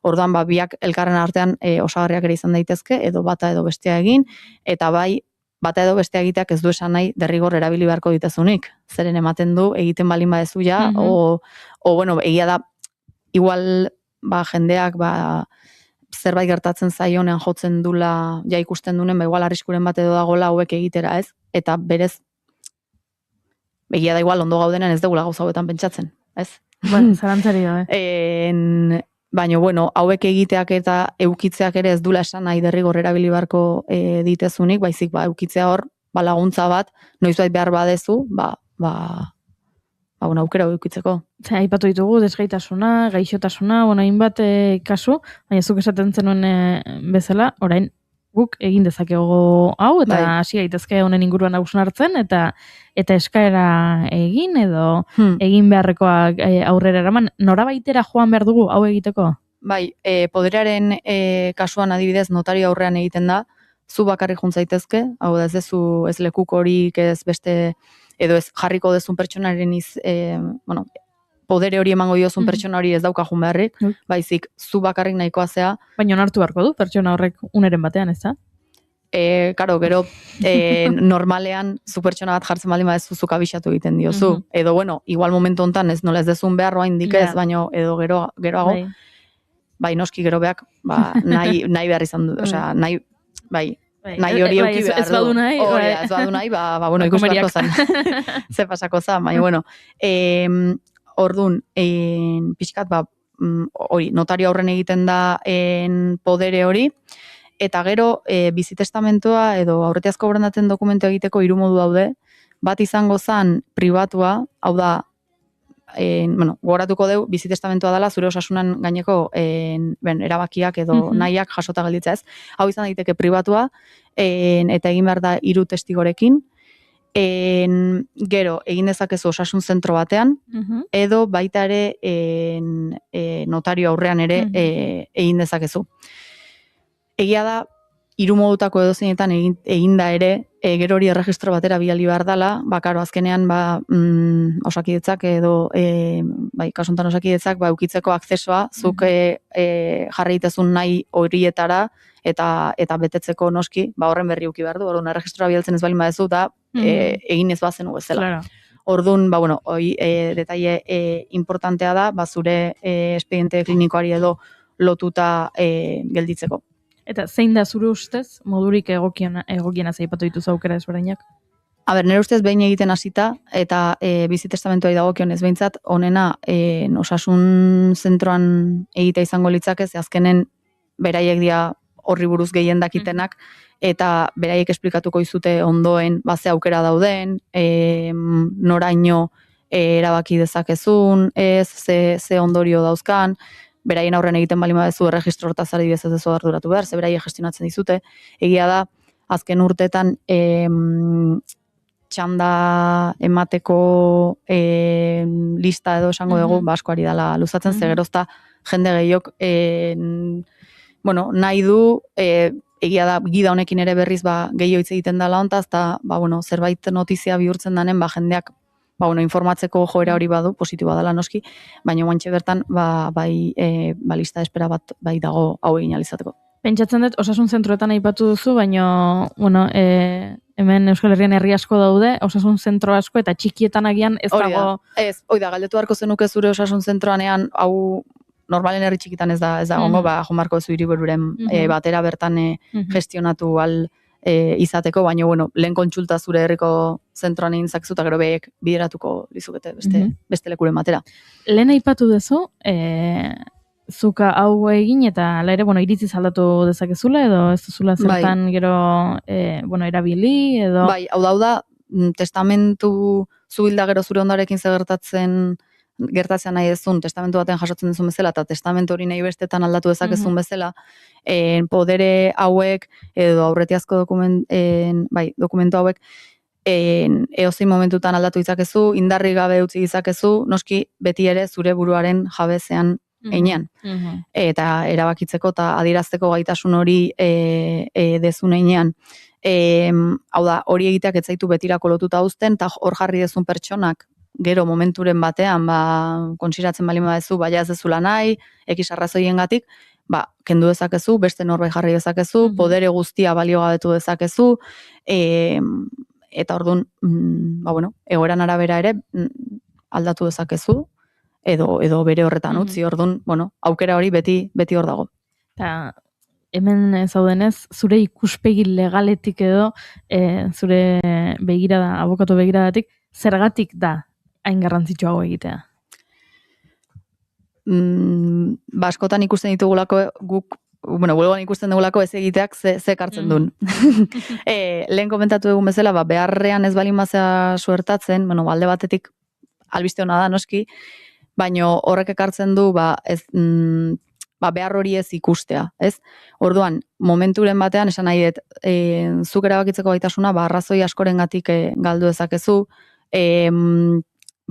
orduan biak elkarren artean osagarriak ere izan daitezke, edo bata edo bestea egin, eta bai, bata edo bestea egiteak ez du esan nahi derrigor erabili beharko ditezunik. Zeren ematen du, egiten balin badezu ja, bueno, egia da, igual, jendeak, zerbait gertatzen zaionean jotzen dula, ja ikusten dunen, igual arriskuren bat edo dagoela hauek egitera, ez? Eta berez, egia da igual ondo gaudenen ez degula gauza hauetan pentsatzen, ez? Bueno, zarantzari da, Baina, bueno, hauek egiteak eta eukitzeak ere ez dula esan nahi derrigor erabili beharko ditezunik, baizik, eukitzea hor, laguntza bat, noizbait behar badezu, aukera eukitzeko. Aipatu ditugu, desgaitasuna, gaixotasuna, hainbat kasu, baina zuk esaten zenuen bezala, orain guk egin dezakego hau, eta hasi gaitezke honen inguruan hausnartzen, eta eskaera egin, edo egin beharrekoak aurrera eraman, norabaitera joan behar dugu hau egiteko? Bai, poderearen kasuan adibidez notario aurrean egiten da, zu bakarrik juntzaitezke, hau da ez dezu ez lekuk horik, ez beste, edo ez jarriko dezun pertsonaren podere hori emango diozun pertsona hori ez dauka jun beharrik, baizik zu bakarrik nahikoa zea. Baina onartu beharko du pertsona horrek uneren batean, ez da? Karo, gero normalean zu pertsona bat jartzen baldin badezu zuk abixatu egiten diozu. Edo, bueno, igual momentu hontan ez nola ez dezun behar roa indik ez, baina edo geroago, bai noski gero beak nahi behar izan du, osea, nahi hori euki behar du. Ez badu nahi. Ez badu nahi, bueno, ikus beharko zan. Ze pasako zan, baina, bueno, orduan, pixkat, hori, notario aurren egiten da podere hori, eta gero, bizitestamentoa edo aurretiazko borondaten dokumentu egiteko 3 modu daude, bat izango zan pribatua, hau da, gogoratuko deu, bizitestamentoa dela zure osasunan gaineko erabakiak edo nahiak jasota gelditza ez. Hau izan daiteke pribatua, eta egin behar da 3 testigorekin, gero egin dezakezu osasun zentro batean, edo baita ere notario aurrean ere egin dezakezu. Egia da, 3 modutako edo zeinetan egin da ere, gero hori erregistro batera bidali behar dela, karo, azkenean osakidetzak edo, kasuntan osakidetzak, eukitzeko akzesoa, zuk jarri ditezun nahi horietara, eta betetzeko noski, horren berri uki behar du, orduan erregistroa bidaltzen ez balin badezu, da egin ez bazen bezala. Orduan, hoi detaile importantea da, zure espediente klinikoari edo lotuta gelditzeko. Eta zein da zure ustez, modurik egokiena zaipatu dituzu aukera ezberdinak? Nire ustez behin egiten hasita, eta bizitestamentoa dagokion ez behintzat, onena osasun zentroan egita izango litzake, ze azkenen beraiek dira horri buruz gehien dakitenak, eta beraiek esplikatuko izute ondoen ze aukera dauden, noraino erabaki dezakezun, ze ondorio dauzkan, beraien aurren egiten bali badezu erregistro hortaz ari ez ez arduratu behar, ze beraiek gestionatzen dizute. Egia da, azken urteetan txanda emateko lista edo esango dugu, askoari dela luzatzen, ze gerozta jende gehiok nahi du, egia da, gida honekin ere berriz gehiago hitz egiten dela hontaz, eta zerbait notizia bihurtzen danen, jendeak informatzeko joera hori badu, positiboa dela noski, baina guantxe bertan, lista espera bat dago hau egin alizateko. Pentsatzen dut, osasun zentroetan aipatu duzu, baina, hemen Euskal Herrian herri asko daude, osasun zentro asko, eta txikietan agian ez dago... Ez, galdetu beharko zenuke zure osasun zentroanean, hau normalen herri txikitan ez da gongo, jomarko zu hiribururen batera bertan gestionatu al izateko, baina, lehen kontsulta zure herriko zentroan egin zakezu, eta gero behek bideratuko dizukete beste lekuren batera. Lehen aipatu duzu, zuka hau egin, eta ala ere, iritziz aldatu dezakezula, edo ez duzula zertan gero, erabili, edo... Bai, hau da, testamentu zubilda gero zure ondarekin zegertatzen gertatzen nahi dezun, testamentu baten jasotzen duzun bezala, eta testamentu hori nahi bestetan aldatu dezakezun bezala, podere hauek, edo aurretiazko dokumentu hauek, eozein momentutan aldatu izakezu, indarri gabe utzi izakezu, noski beti ere zure buruaren jabezean einean. Eta erabakitzeko eta adierazteko gaitasun hori dezun einean. Hau da, hori egiteak ez zaitu betirako lotuta uzten, eta hor jarri dezun pertsonak, gero momenturen batean, kontsiratzen bali badezu, baina ez dezula nahi, ekiz arrazoiengatik, kendu dezakezu, beste norbait jarri dezakezu, podere guztia baliogabetu dezakezu, eta orduan, egoeran arabera ere aldatu dezakezu, edo bere horretan utzi, orduan, aukera hori beti hor dago. Eta hemen zaudenez, zure ikuspegi legaletik edo, zure begirada, abokatu begiradatik, zergatik da hain garrantzitsuago egitea? Askotan ikusten ditugulako guk, buelgoan ikusten dugulako ez egiteak ze kartzen duen. Lehen komentatu dugun bezala, beharrean ez balin mazea suertatzen, alde batetik albiste hona da noski, baino horrek ekartzen du behar hori ez ikustea, ez? Orduan, momenturen batean, esan nahi dut, zuk erabakitzeko gaitasuna, arrazoi askorengatik galdu ezakezu,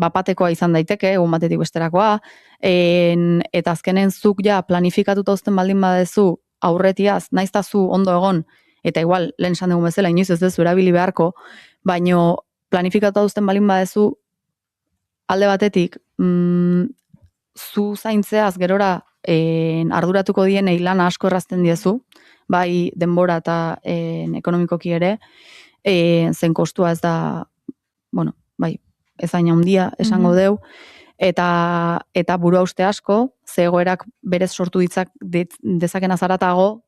bapatekoa izan daiteke, egun batetik besterakoa, eta azkenen zuk ja planifikatuta uzten baldin badezu aurretiaz, naizta zu ondo egon, eta igual, lehen esan dugun bezala, inoiz ez dezu erabili beharko, baino planifikatuta uzten baldin badezu, alde batetik, zu zaintzeaz gerora arduratuko dienei lana asko errazten diezu, bai denbora eta ekonomikoki ere, zen kostua ez da, ez aina handia esango deu, eta buru hauste asko, ze egoerak berez sortu dezaken azaratago,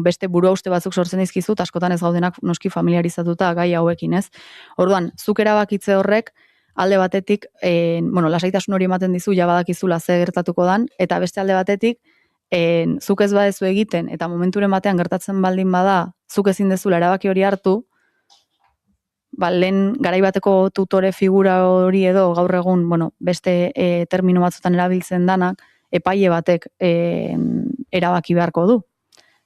beste buru hauste batzuk sortzen dizkizut, askotan ez gaudenak noski familiarizatuta gai hauekin, ez? Orduan, zuk erabakitze horrek, alde batetik, lasaitasun hori ematen dizu, jabadakizula ze gertatuko dan, eta beste alde batetik, zuk ez badezu egiten, eta momenturen batean gertatzen baldin bada, zuk ezin dezula erabaki hori hartu, lehen garaibateko tutore figura hori edo gaur egun, beste termino batzutan erabiltzen danak, epaile batek erabaki beharko du.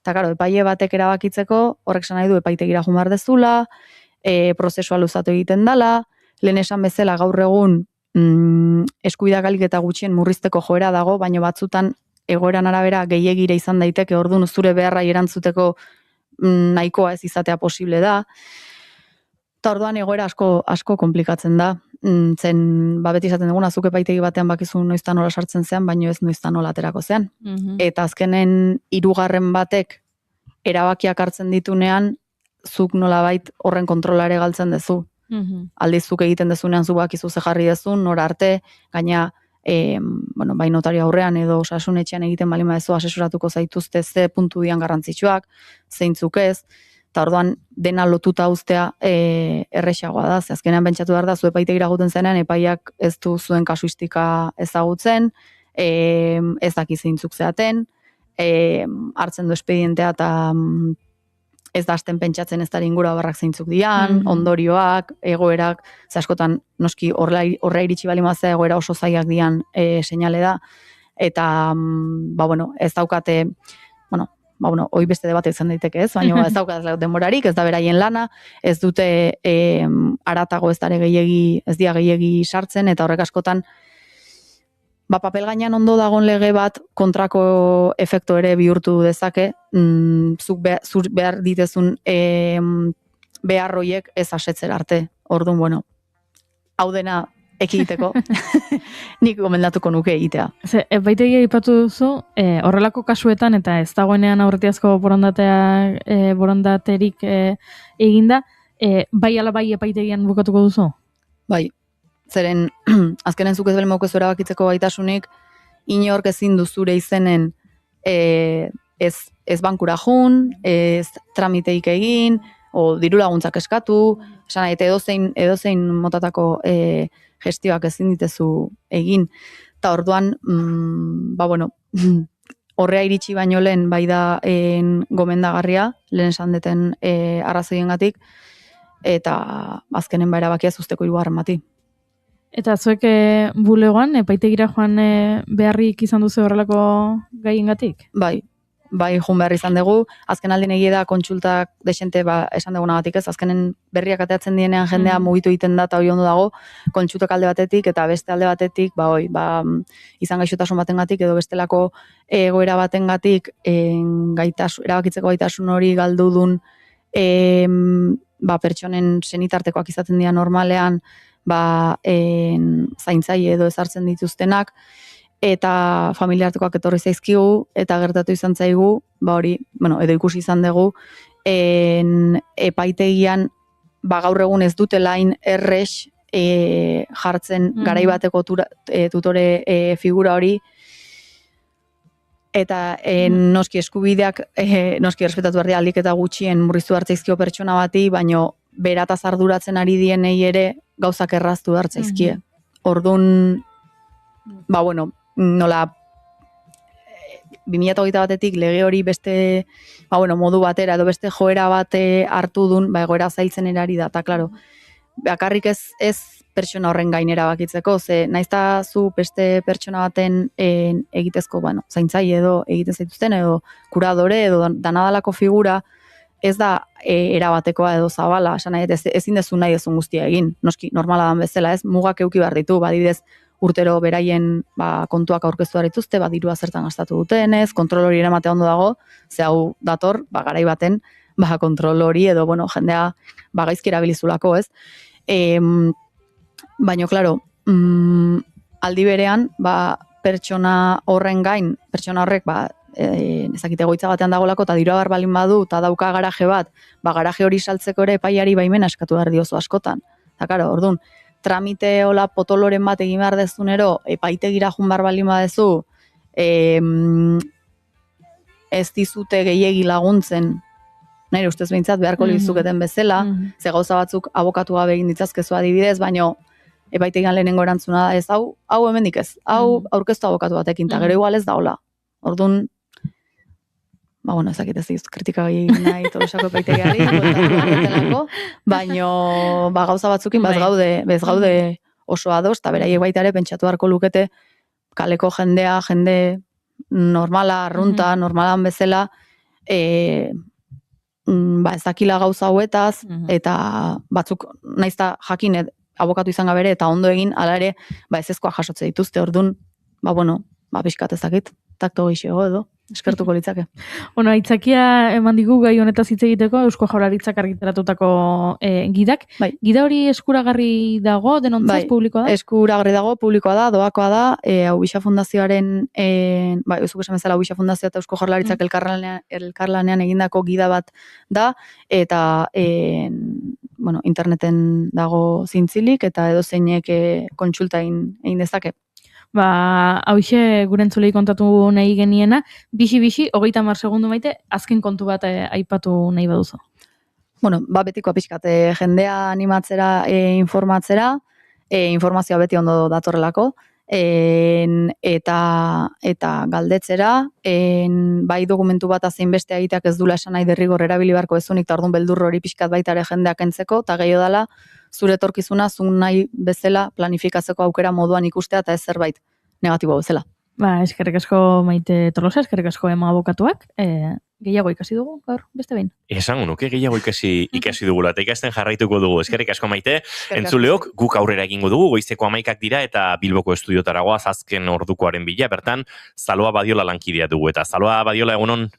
Eta, karo, epaile batek erabakitzeko, horrek esan nahi du epaitegira joan behar dezula, prozesua luzatu egiten dela, lehen esan bezala gaur egun eskubideak alik eta gutxien murrizteko joera dago, baina batzutan egoeran arabera gehiegire izan daiteke, orduan zure beharrai erantzuteko nahikoa ez izatea posible da. Eta orduan egoera asko komplikatzen da. Zen, beti izaten duguna, zuk epaitegi batean bakizu noiztan nola sartzen zean, baino ez noiztan nola aterako zean. Eta azkenen hirugarren batek erabakiak hartzen ditunean, zuk nolabait horren kontrolare galtzen dezu. Aldiz zuk egiten dezunean zu bakizu ze jarri dezun, nora arte, gaina bai notario aurrean edo osasun etxean egiten bali badezu asesoratuko zaituzte ze puntu dian garrantzitsuak, zeintzuk ez, eta orduan dena lotuta uztea erresagoa da, ze azkenean pentsatu behar da, zu epaitegira guten zenean, epaiak ez du zuen kasuistika ezagutzen, ez daki zeintzuk zeaten, hartzen du espedientea eta ez da hasten pentsatzen ez da ingura barrak zeintzuk dian, ondorioak, egoerak, ze askotan noski horra iritsi bali mazea egoera oso zaiak dian seinale da, eta ez daukate, hoi beste debate izan daiteke ez, baina ez daukate denborarik, ez da beraien lana, ez dute aratago ez dia gehiegi sartzen, eta horrek askotan papel gainean ondo dagon lege bat kontrako efektu ere bihurtu dezake, zuk behar ditezun behar horiek ez asetzera arte. Orduan, hau dena ekiteko, nik gomendatuko nuke egitea. Baitegia ipatu duzu, horrelako kasuetan eta ez dagoenean aurretiazko borondaterik eginda, bai ala bai epaitegian bukatuko duzu? Bai. Zeren, azkenen zuk ez belen maukezu erabakitzeko gaitasunik, inork ezin du zure izenen ez bankura jun, ez tramiteik egin, o diru laguntzak eskatu, esan nahi, edozein motatako gestioak ezin ditezu egin. Eta orduan, horrea iritsi baino lehen bai da gomendagarria, lehen esan deten arrazoiengatik, eta azkenen erabakia zuzteko hirugarren bati. Eta zuek bulegoan, epaitegira joan beharrik izan duzu horrelako gaiengatik? Bai, jun behar izan dugu, azken aldin egia da kontsultak desente esan dugunagatik ez, azkenen berriak ateatzen dienean jendea mugitu egiten da eta hori ondo dago, kontsultak alde batetik eta beste alde batetik, izan gaixotasun batengatik edo bestelako egoera batengatik erabakitzeko gaitasun hori galdudun pertsonen senitartekoak izaten dira normalean zaintzaile edo ezartzen dituztenak, eta familiartekoak etorri zaizkigu, eta gertatu izan zaigu, edo ikusi izan dugu, epaitegian, gaur egun ez dutela hain errex jartzen garai bateko tutore figura hori, eta noski eskubideak, noski errespetatu behar alik eta gutxien murriztu hartzaizkio pertsona bati, baino berataz arduratzen ari dienei ere gauzak erraztu hartzaizkie. Orduan, nola 2021 batetik lege hori beste modu batera edo beste joera bate hartu dun, egoera zailtzen erari da, eta klaro, bakarrik ez pertsona horren gainera bakitzeko, ze naizta zu beste pertsona baten egitezko, zaintzaile edo egiten zaituzten, edo kuradore, edo danadalako figura, ez da erabatekoa edo zabala, esan nahi, ezin dezu nahi ezun guztia egin, noski, normala dan bezala, ez, mugak euki behar ditu, badibidez, urtero beraien kontuak aurkeztu dituzte, dirua zertan gastatu dutenez, kontrol hori eramatea ondo dago, ze hau dator, garai baten, kontrol hori edo, jendea gaizki erabilizulako, ez? Baina, klaro, aldi berean, pertsona horren gain, pertsona horrek, ezakite egoitza batean dagolako, eta dirua balin badu, eta dauka garaje bat, garaje hori saltzeko ere epaiari baimena eskatu behar diozu askotan. Eta, klaro, orduan, tramite hola potoloren bat egin behar dezunero, epaitegira jun behar balin badezu, ez dizute gehiegi laguntzen, nahi ustez behintzat beharko lizuketen bezala, ze gauza batzuk abokatu gabe egin ditzazkezu adibidez, baino epaitegian lehenengo erantzuna da ez, hau hemendik ez, hau aurkeztu abokatu batekin, eta gero igual ez da hola. Orduan, ezakit ez dizut kritika egin nahi tolosako epaitegiari, baino gauza batzukin bez gaude oso ados, eta beraiek baita ere pentsatu beharko lukete kaleko jendea, jende normala, arrunta, normalan bezala, ezakila gauza hauetaz, eta batzuk naizta jakin abokatu izan gabere, eta ondo egin, ala ere, ezezkoa jasotze dituzte, orduan, pixkat ezakit, takto gehiago edo, eskertuko litzake. Aitzakia eman digu gai honetaz hitz egiteko, Eusko Jaurlaritzak argitaratutako gidak. Gida hori eskuragarri dago, denontzat publikoa da? Eskuragarri dago, publikoa da, doakoa da, Aubixa Fundazioaren, ezuk esan bezala Aubixa Fundazioa eta Eusko Jaurlaritzak elkarlanean egindako gida bat da, eta interneten dago zintzilik, eta edo zeinek kontsulta egin dezake. Hauxe gure entzulei kontatu nahi geniena, bixi, 30 segundu maite, azken kontu bat aipatu nahi baduzu. Betikoa pixkat, jendea animatzera, informatzera, informazioa beti ondo datorrelako, eta galdetzera, bai dokumentu bat azein beste egiteak ez dula esan nahi derrigor erabili beharko ezunik, eta orduan beldur hori pixkat baita ere jendeak entzeko, eta gehiago dela, zure etorkizuna, zun nahi bezala planifikatzeko aukera moduan ikustea, eta ez zerbait negatibo bezala. Eskerrik asko Maite Tolosa, eskerrik asko Ema abokatuak, gehiago ikasi dugu, gaur, beste behin. Esango nuke gehiago ikasi dugula, eta ikasten jarraituko dugu. Eskerrik asko Maite, entzuleok guk aurrera egingo dugu, goizeko 11ak dira, eta Bilboko estudiotara goaz azken ordukoaren bila, bertan, Zaloa Badiola lankidea dugu, eta Zaloa Badiola egunon?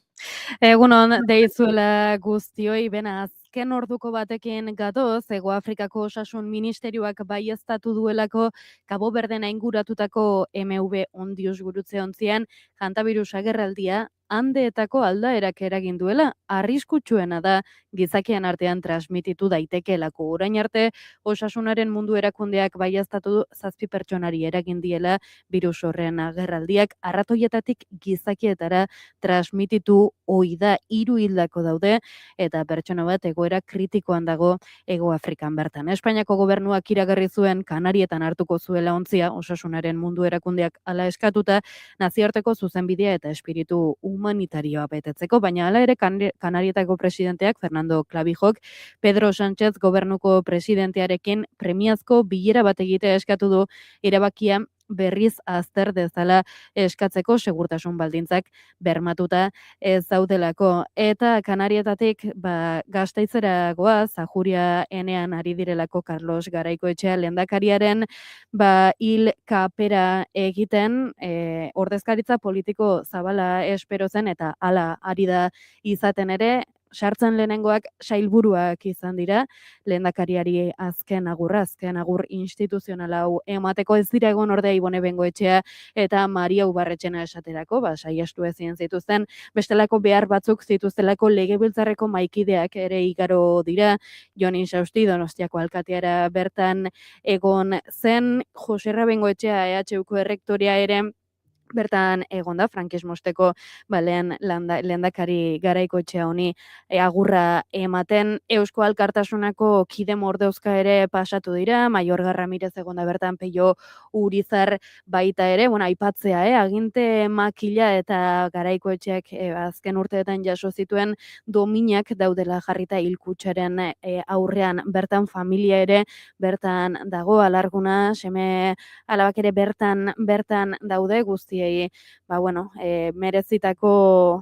Egunon, deizuela guztioi, benaz. Azken orduko batekin gatoz, Hego Afrikako Osasun Ministerioak baieztatu duelako Kabo Berdena inguratutako MV ondius gurutze ontzian jantabirus agerraldia handeetako aldaerak eragin duela, arriskutsuena da gizakian artean transmititu daitekelako. Orain arte, Osasunaren mundu erakundeak baieztatu 7 pertsonari eragin diela birus horren agerraldiak arratoietatik gizakietara transmititu ohi da 3 hildako daude, eta pertsona bat egoera kritikoan dago Hego Afrikan bertan. Espainiako gobernuak iragarri zuen Kanarietan hartuko zuela ontzia, Osasunaren mundu erakundeak hala eskatuta, nazioarteko zuzenbidea eta espiritu humanitarioa betetzeko, baina hala ere Kanarietako presidenteak Fernando Clavijok Pedro Sánchez gobernuko presidentearekin premiazko bilera bat egitea eskatu du erabakia berriz azter dezala eskatzeko segurtasun baldintzak bermatuta ez daudelako. Eta Kanarietatik Gasteizera goaz, Ajuria enean ari direlako Carlos Garaikoetxea lehendakariaren hil kapera egiten ordezkaritza politiko zabala espero zen eta hala ari da izaten ere, sartzen lehenengoak sailburuak izan dira, lehendakariari azken agur instituzional hau emateko ez dira egon ordea Ibone Bengoetxea eta Maria Ubarretxena esaterako, saiestu ezin zituzten, bestelako behar batzuk zituztelako legebiltzarreko maikideak ere igaro dira, Jon Insausti Donostiako alkateara bertan egon zen, Joserra Bengoetxea EHUko errektoria ere bertan egon da, frankismosteko lehendakari Garaikoetxea honi agurra ematen, Eusko Alkartasunako kide mordeuzka ere pasatu dira, Maiorga Ramirez egon da bertan, Peio Urizar baita ere, aipatzea, aginte makila eta Garaikoetxeak azken urteetan jaso zituen dominak daudela jarrita hilkutxaren aurrean, bertan familia ere bertan dago, alarguna, seme alabak ere bertan daude guzti merezitako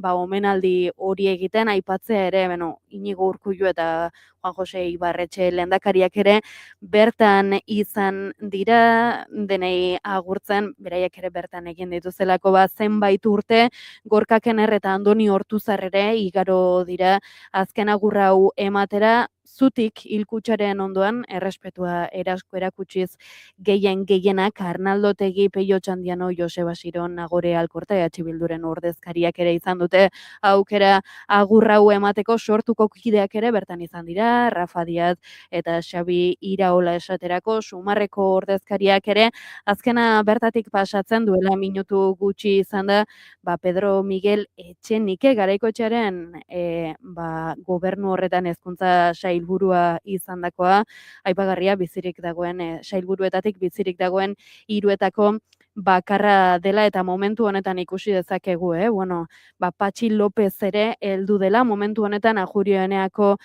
omenaldi hori egiten aipatzea ere, Inigo Urkullu eta Juan Jose Ibarretxe lehendakariak ere bertan izan dira, denei agurtzen, beraiek ere bertan egin dituzelako zenbait urte, Gorka Kenner eta Andoni Ortuzar ere igaro dira azken agurra hau ematera, zutik hilkutxaren ondoan errespetua erakutsiz gehienak Arnaldo Otegi, Peio Txandiano, Joseba Siron, Nagore Alkorta, EH Bilduren ordezkariak ere izan dute aukera agurra hau emateko, sortuko kideak ere bertan izan dira, Rafa Diaz eta Xabi Iraola esaterako, Sumarreko ordezkariak ere, azkena bertatik pasatzen duela minutu gutxi izan da, Pedro Miguel Etxenike Garaikoetxearen gobernu horretan hezkuntza sailburua izandakoa, aipagarria bizirik dagoen, sailburuetatik bizirik dagoen hiruetako bakarra dela eta momentu honetan ikusi dezakegu, Patxi López ere heldu dela, momentu honetan Ajurioeneako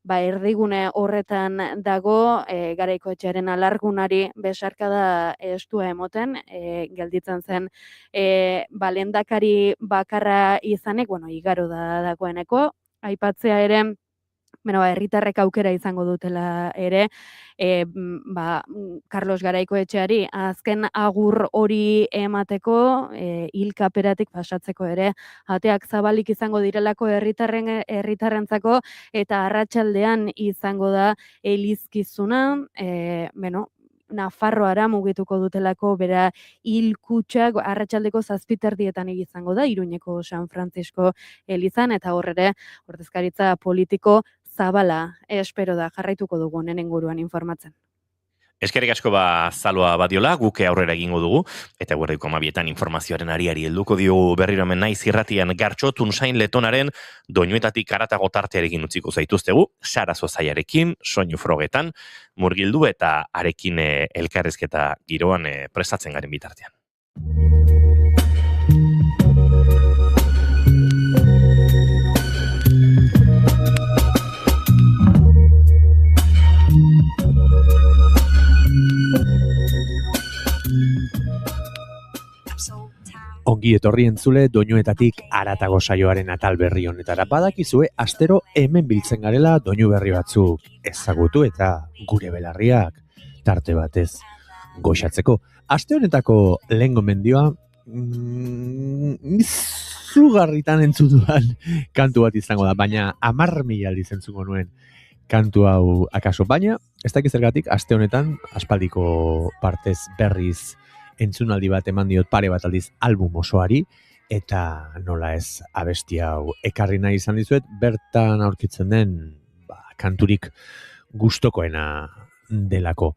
erdigune horretan dago, Garaikoetxearen alargunari besarkada estua emoten, gelditzen zen lehendakari bakarra izanek, igaro da dagoeneko, aipatzea ere, herritarrek aukera izango dutela ere, Carlos Garaikoetxeari azken agur hori emateko, hilkaperatik pasatzeko ere, ateak zabalik izango direlako herritarrentzako, eta arratsaldean izango da elizkizuna, Nafarroara mugituko dutelako bera hilkutxak arratsaldeko 7:00 izango da, Iruñeko San Francisco elizan, eta horrere, ordezkaritza politiko zabala espero da, jarraituko dugu honen inguruan informatzen. Eskerrik asko Zaloa Badiola, guke aurrera egingo dugu, eta 9:00 informazioaren ariari helduko diogu berriro hemen naiz irratian Gartxo Tunsain Letonaren doinuetatik haratago tartearekin utziko zaituztegu, Sara Zozaiarekin, soinu frogetan, murgildu eta arekin elkarrezketa giroan prestatzen garen bitartean. Ongi etorri entzule doinuetatik haratago saioaren atal berri honetara, badakizue astero hemen biltzen garela doinu berri batzuk ezagutu eta gure belarriak tarte batez goxatzeko. Aste honetako lehen gomendioa izugarritan entzutuan kantu bat izango da, baina 10.000 aldiz entzuko nuen kantu hau akaso, baina ez dakiz zergatik aste honetan aspaldiko partez berriz entzunaldi bat eman diot pare bat aldiz album osoari, eta nola ez abesti hau ekarri nahi izan dizuet, bertan aurkitzen den kanturik gustokoena delako.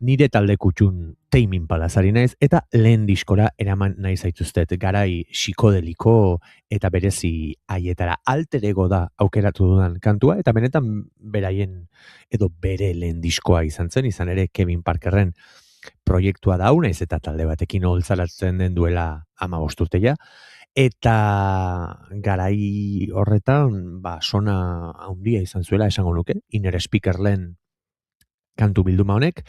Nire talde kutxun Tame Impalazari naiz, eta lehen diskora eraman nahi zaituztet, garai psikodeliko eta berezi haietara. Alter ego da aukeratu dudan kantua, eta benetan beraien edo bere lehen diskoa izan zen, izan ere Kevin Parkerren proiektua da, naiz eta talde batekin oholtzaratzen den duela 15 urte ja, Eta garai horretan, sona handia izan zuela esango nuke, Inner Speakerlen kantu bilduma honek,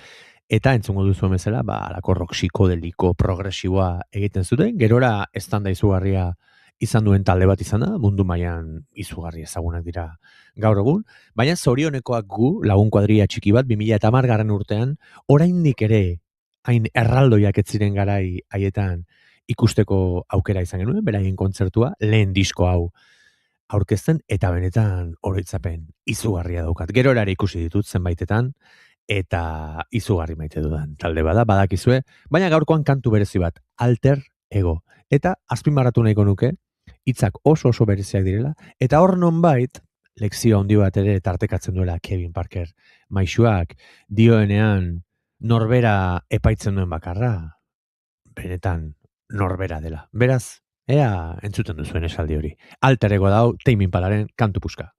eta entzungo duzu bezala, alako rock psikodeliko progresiboa egiten zuten, gerora estanda izugarria izan duen talde bat izan da, mundu mailan izugarri ezagunak dira gaur egun, baina zorionekoak gu, lagun kuadria txiki bat, 2010 urtean, oraindik ere, hain erraldoiak ez ziren garai haietan ikusteko aukera izan genuen, beraien kontzertua, lehen disko hau aurkezten, eta benetan oroitzapen izugarria daukat. Gero erare ikusi ditut zenbaitetan, eta izugarri maite dudan talde bada, badakizue, baina gaurkoan kantu berezi bat, Alter Ego. Eta azpimarratu nahiko nuke, hitzak oso bereziak direla, eta hor nonbait, lekzio handi bat ere tartekatzen duela Kevin Parker maisuak, dioenean norbera epaitzen duen bakarra, benetan norbera dela. Beraz, ea entzuten duzuen esaldi hori. Alter Ego dau, Tame Impalaren kantu puska.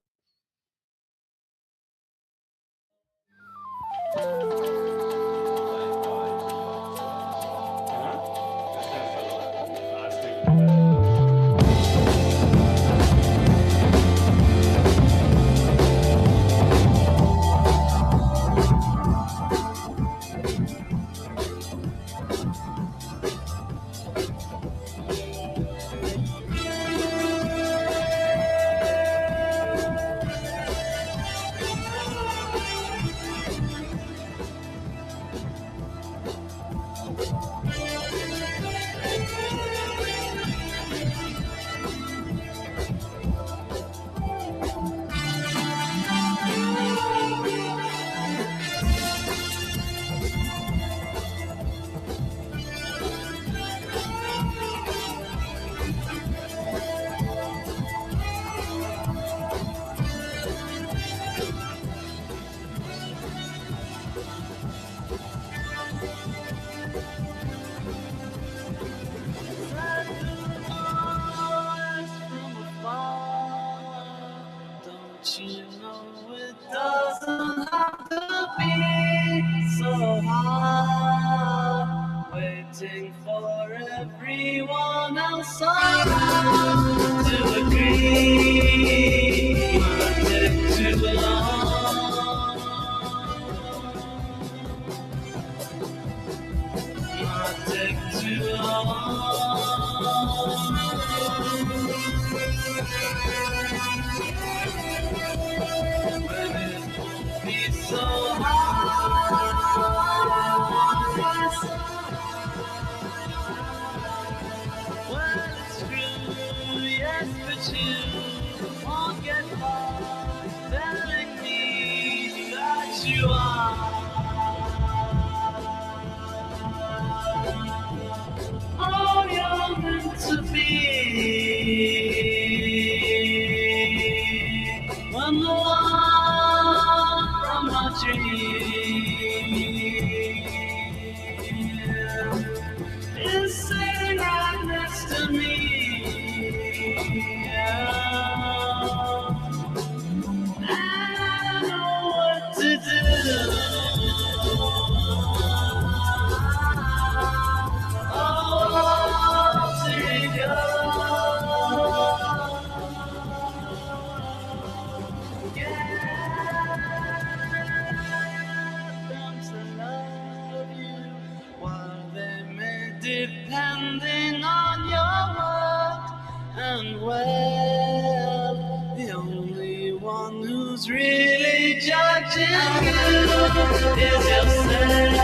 Depending on your work and well, the only one who's really judging you is yourself,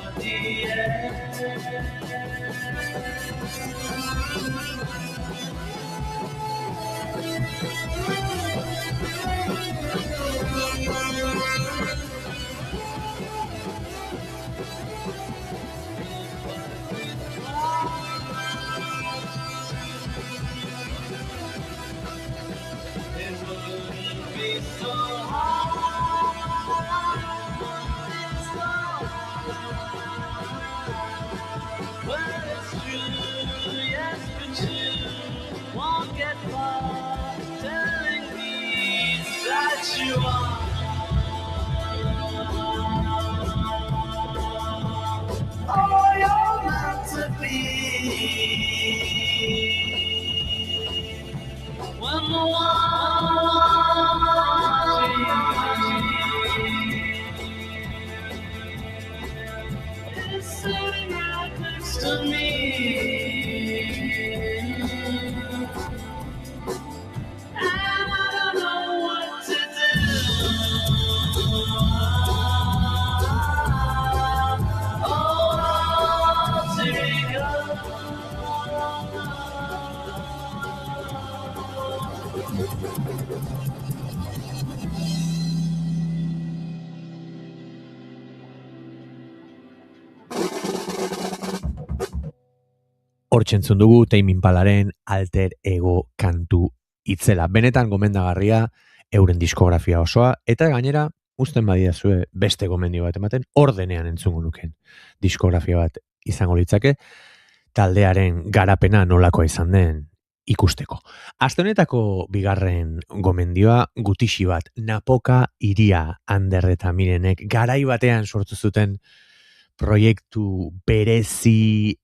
nobody else. Nobody telling Hortxe entzun dugu Tame Impalaren Alter Ego kantu itzela. Benetan gomendagarria euren diskografia osoa, eta gainera, usten badiazue beste gomendio bat ematen, ordenean entzungo nuken diskografia bat izango litzake, taldearen garapena nolakoa izan den ikusteko. Aste honetako bigarren gomendioa gutixi bat, Napoka Iria Ander eta Mirenek garai batean sortu zuten proiektu berezi,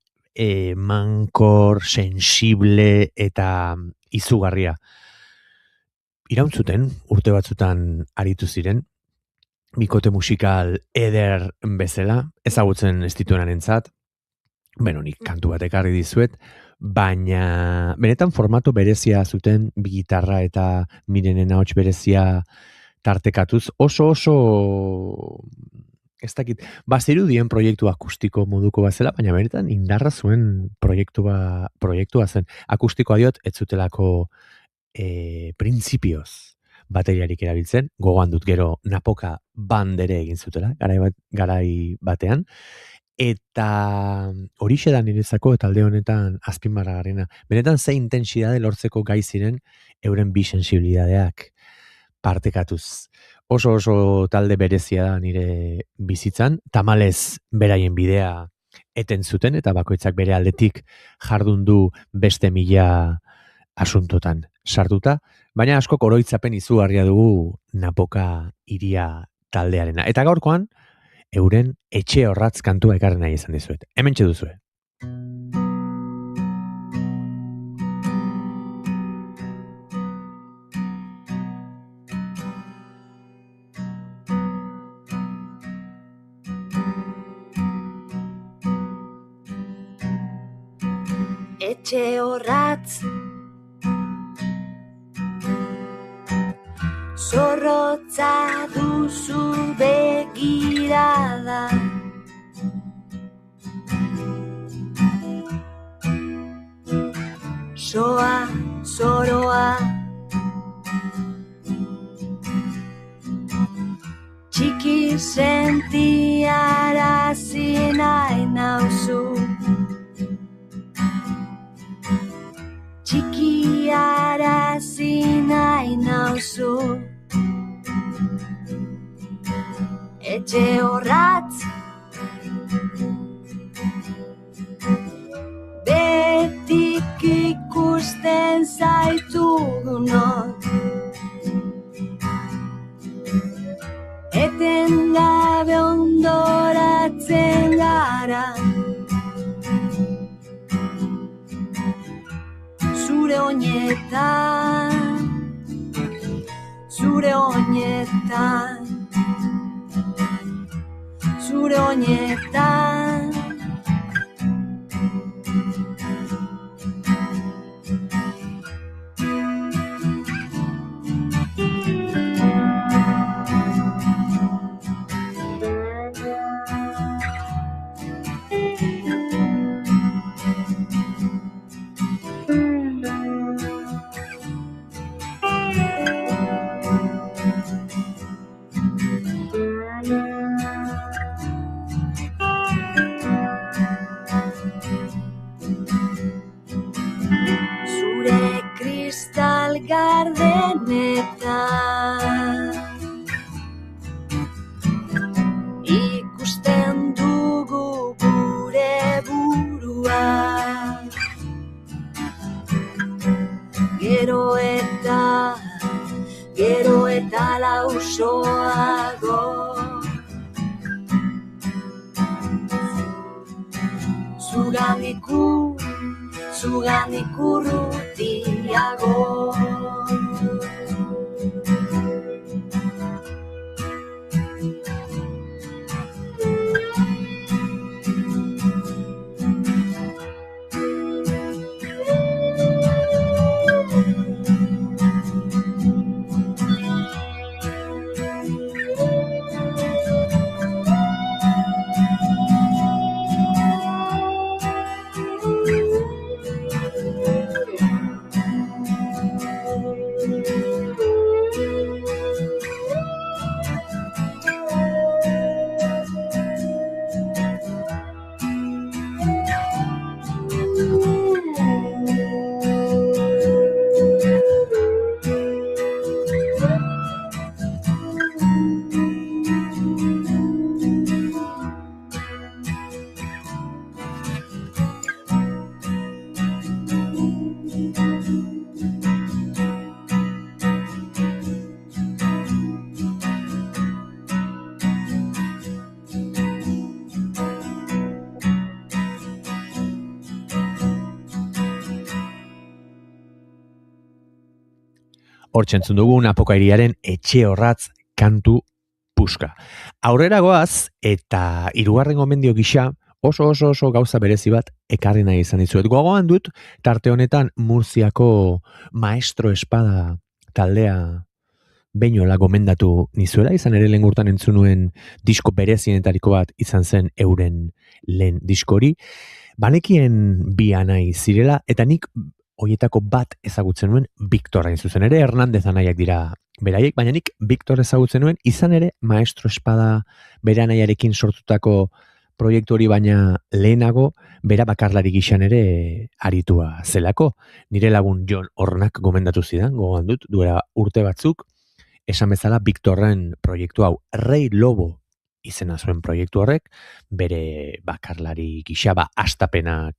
mankor, sensible eta izugarria. Irauntzuten, urte batzutan aritu ziren, bikote musikal eder bezala, ezagutzen ez dituenarentzat, nik kantu bat ekarri dizuet, baina benetan formatu berezia zuten, bi gitarra eta Mirenen ahots berezia tartekatuz, oso ez dakit, bazirudien proiektu akustiko moduko bazela, baina benetan indarra zuen proiektua zen. Akustikoa diot, ez zutelako printzipioz bateriarik erabiltzen, gogoan dut gero Napoka bandere egin zutela, garai batean, eta horixe da niretzako talde honetan azpimarragarriena. Benetan ze intensidade lortzeko gai ziren euren bi sensibilidadeak partekatuz. Oso talde berezia da nire bizitzan, tamalez beraien bidea eten zuten, eta bakoitzak bere aldetik jardun du beste 1000 asuntotan sartuta, baina askok oroitzapen izugarria dugu Napoka Iria taldearena. Eta gaurkoan, euren Etxe Orratz kantua ekarri nahi izan dizuet. Hementxe duzue. Etxe orratz zorrotza duzu begirada, zoroa txiki sentiarazi nahi nauzu, txikiarazi nahi nauzu. Etxe orratz betik ikusten zaitugunok, eten gabe ondoratzen gara, zure oinetan, zure oinetan, zure oinetan. Ikusten dugu gure burua, gero eta lausoago, zugandik urrutiago. Hortzentzun dugu Napokairiaren etxe horratz kantu puska. Aurrera goaz eta hirugarren gomendio gisa oso gauza berezi bat ekarri nahi izan dizuet. Gogoan dut tarte honetan Murziako Maestro Espada taldea beinola gomendatu nizuela, izan ere lehen urtan entzun nuen disko berezienetariko bat izan zen euren lehen diskori. Banekien bi anai zirela, eta nik hoietako bat ezagutzen nuen Victor hain zuzen ere, Hernandez anaiak dira beraiek, baina nik Victor ezagutzen nuen, izan ere Maestro Espada bere anaiarekin sortutako proiektu hori baina lehenago, bera bakarlari gixan ere aritua zelako. Nire lagun Jon Hornak gomendatu zidan, gogoan dut, duela urte batzuk, esan bezala Victorren proiektu hau, Rei Lobo izena zuen proiektu horrek, bere bakarlari gisa astapenak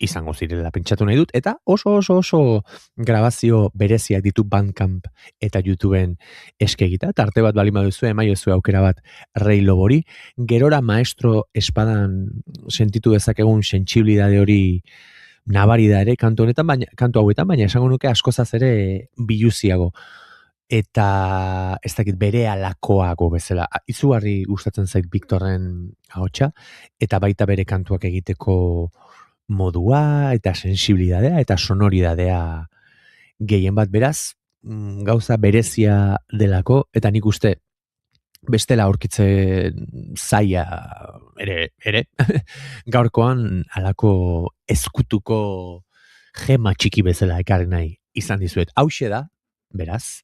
izango zirela pentsatu nahi dut, eta oso grabazio bereziak ditu Bandcamp eta YouTubeen eskegita, tarte bat bali baduzu emaiozu aukera bat Rei Lobori, gerora Maestro Espadan sentitu dezakegun sentsibilidade hori nabari da ere kantu hauetan, baina esango nuke askozaz ere biluziago. Eta ez dakit bere alakoago bezala. Izugarri gustatzen zait Victorren ahotsa, eta baita bere kantuak egiteko modua, eta sensibilidadea, eta sonoridadea gehien bat beraz, gauza berezia delako, eta nik uste bestela aurkitzen zaia ere, gaurkoan alako ezkutuko gema txiki bezala ekarri nahi izan dizuet. Hauxe da, beraz,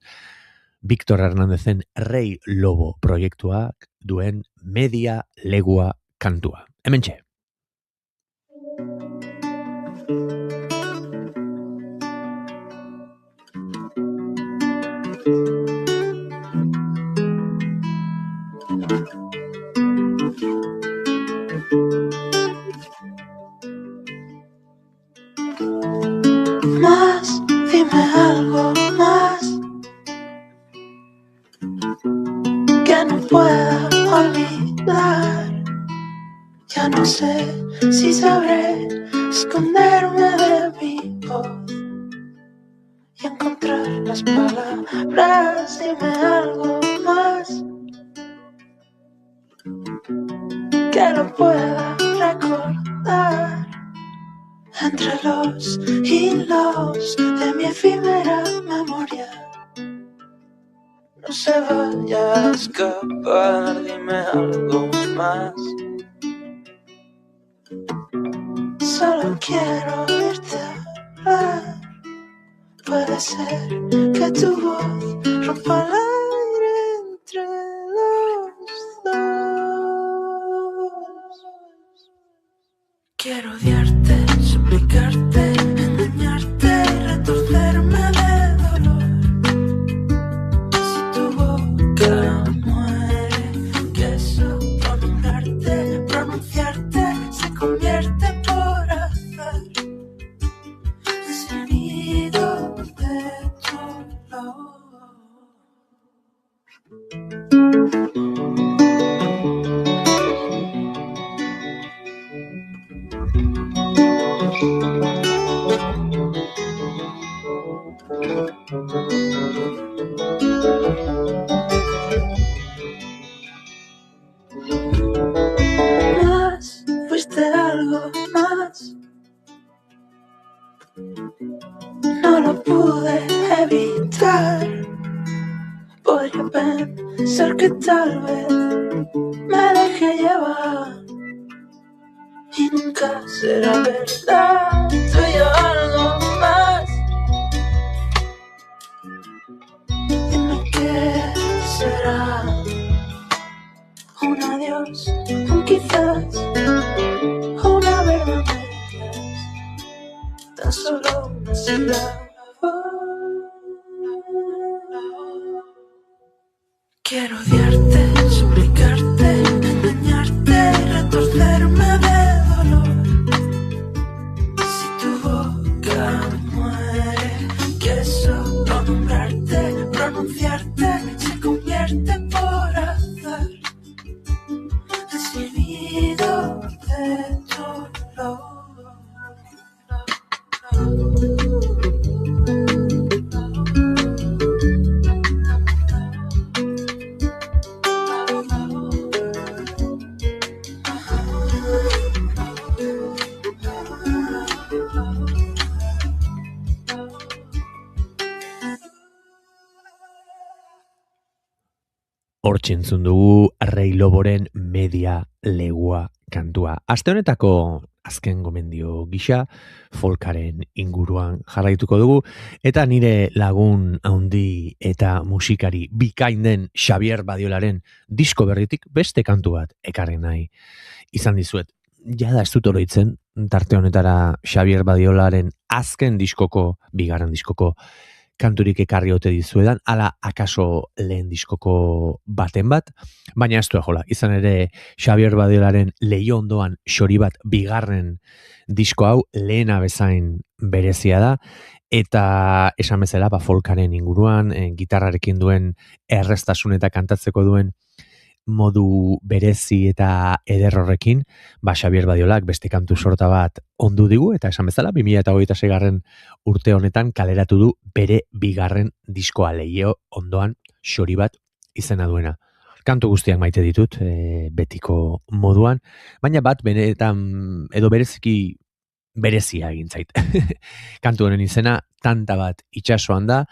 Victor Hernandezen Rei Lobo proiektuak duen Media Legua kantua. Hementxe. Más, dime algo más que no pueda olvidar. Ya no sé si sabré esconderme de mi voz y encontrar las palabras. Dime algo más que no pueda recordar. Entre los hilos de mi efímera memoria no se vaya a escapar. Dime algo más. Solo quiero oírte hablar. Puede ser que tu voz rompa el aire entre los dos. Quiero odiarte, suplicarte, engañarte y retorcerme de dolor. Si tu boca muere, que solo nombrarte, pronunciarte se convierte por azar en sonido de tu olor. Más, fuiste algo más. No lo pude evitar. Podría pensar que tal vez me dejé llevar y nunca será verdad. Tuyo algo más. Dime qué será. Un adiós, un quizás, una verdad medias, tan solo una sílaba. Quiero odiarte, suplicarte, engañarte y retorcerme de dolor. Si tu boca muere, que solo nombrarte, pronunciarte se convierte por azar en sonido de tu olor. Hortxe entzun dugu Rei Loboren Media Legua kantua. Aste honetako azken gomendio gisa folkaren inguruan jarraituko dugu eta nire lagun handi eta musikari bikain den Xabier Badiolaren disko berritik beste kantu bat ekarri nahi izan dizuet. Jada ez dut oroitzen tarte honetara Xabier Badiolaren azken diskoko, bigarren diskoko kanturik ekarri ote dizuedan, ala akaso lehen diskoko baten bat, baina ez du ejola. Izan ere, Xabier Badiolaren Leio ondoan xori bat bigarren disko hau lehena bezain berezia da, eta esan bezala folkaren inguruan, gitarrarekin duen errestasun eta kantatzeko duen modu berezi eta ederrorrekin, Xabier Badiolak beste kantu sorta bat ondu digu, eta esan bezala, 2026 urte honetan kaleratu du bere bigarren diskoa Leio ondoan xori bat izena duena. Kantu guztiak maite ditut, betiko moduan, baina bat benetan edo bereziki berezia egin zait. Kantu honen izena Tanta bat itsasoan da,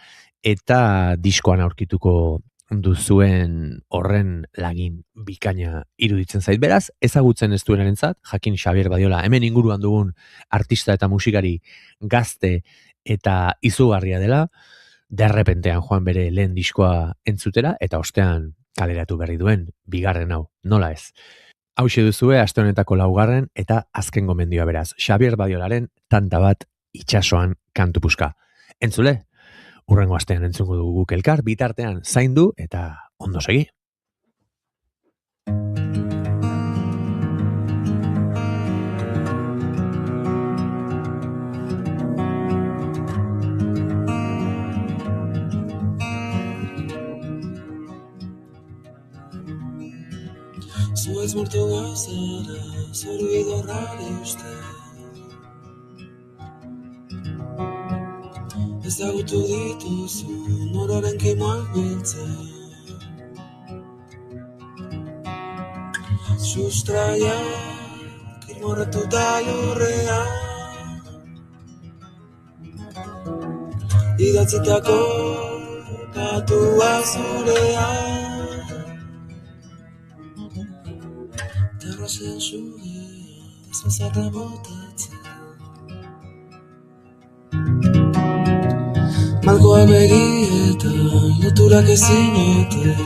eta diskoan aurkituko duzuen horren lagin bikaina iruditzen zait. Beraz, ezagutzen ez duenarentzat, jakin Xabier Badiola, hemen inguruan dugun artista eta musikari gazte eta izugarria dela, derrepentean joan bere lehen diskoa entzutera, eta ostean kaleratu berri duen bigarren hau, nola ez. Hauxe duzue, aste honetako laugarren eta azken gomendioa beraz. Xabier Badiolaren Tanta bat itsasoan kantu puska. Entzule? Urrengo astean entzungo dugu guk elkar, bitartean zaindu eta ondo segi. Zu ez murtu gauzara, zure bidorrari uste. Ezagutu dituzu noraren kimoak biltzen. Sustraiak irmorretuta lurrean, idatzitako katua zurean, terrazen zure zazarra botatzen. Malkoa begietan, loturak ezinetan,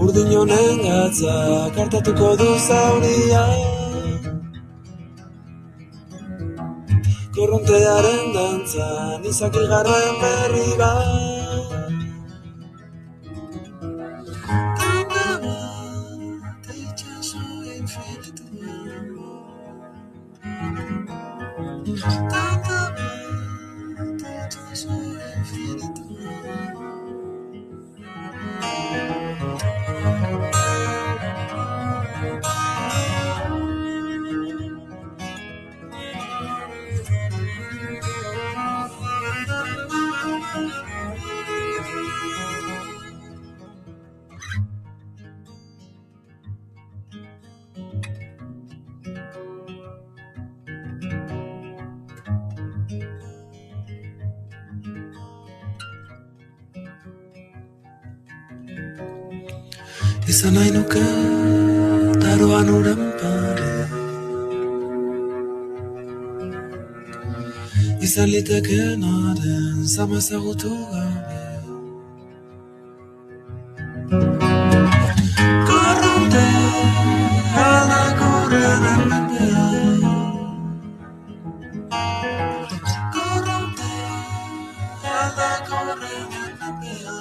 urdin honen gatza kartatuko du zauria, korrontearen dantzan izakigarren berri bat. Tanta bat itxaso infinituan, tanta bat itxaso infinituan. Izan nahi nuke daroan uren pare, izan litekenaren zama ezagutu gabe. Korronte alak urren mendean, korronte alak urren mendean.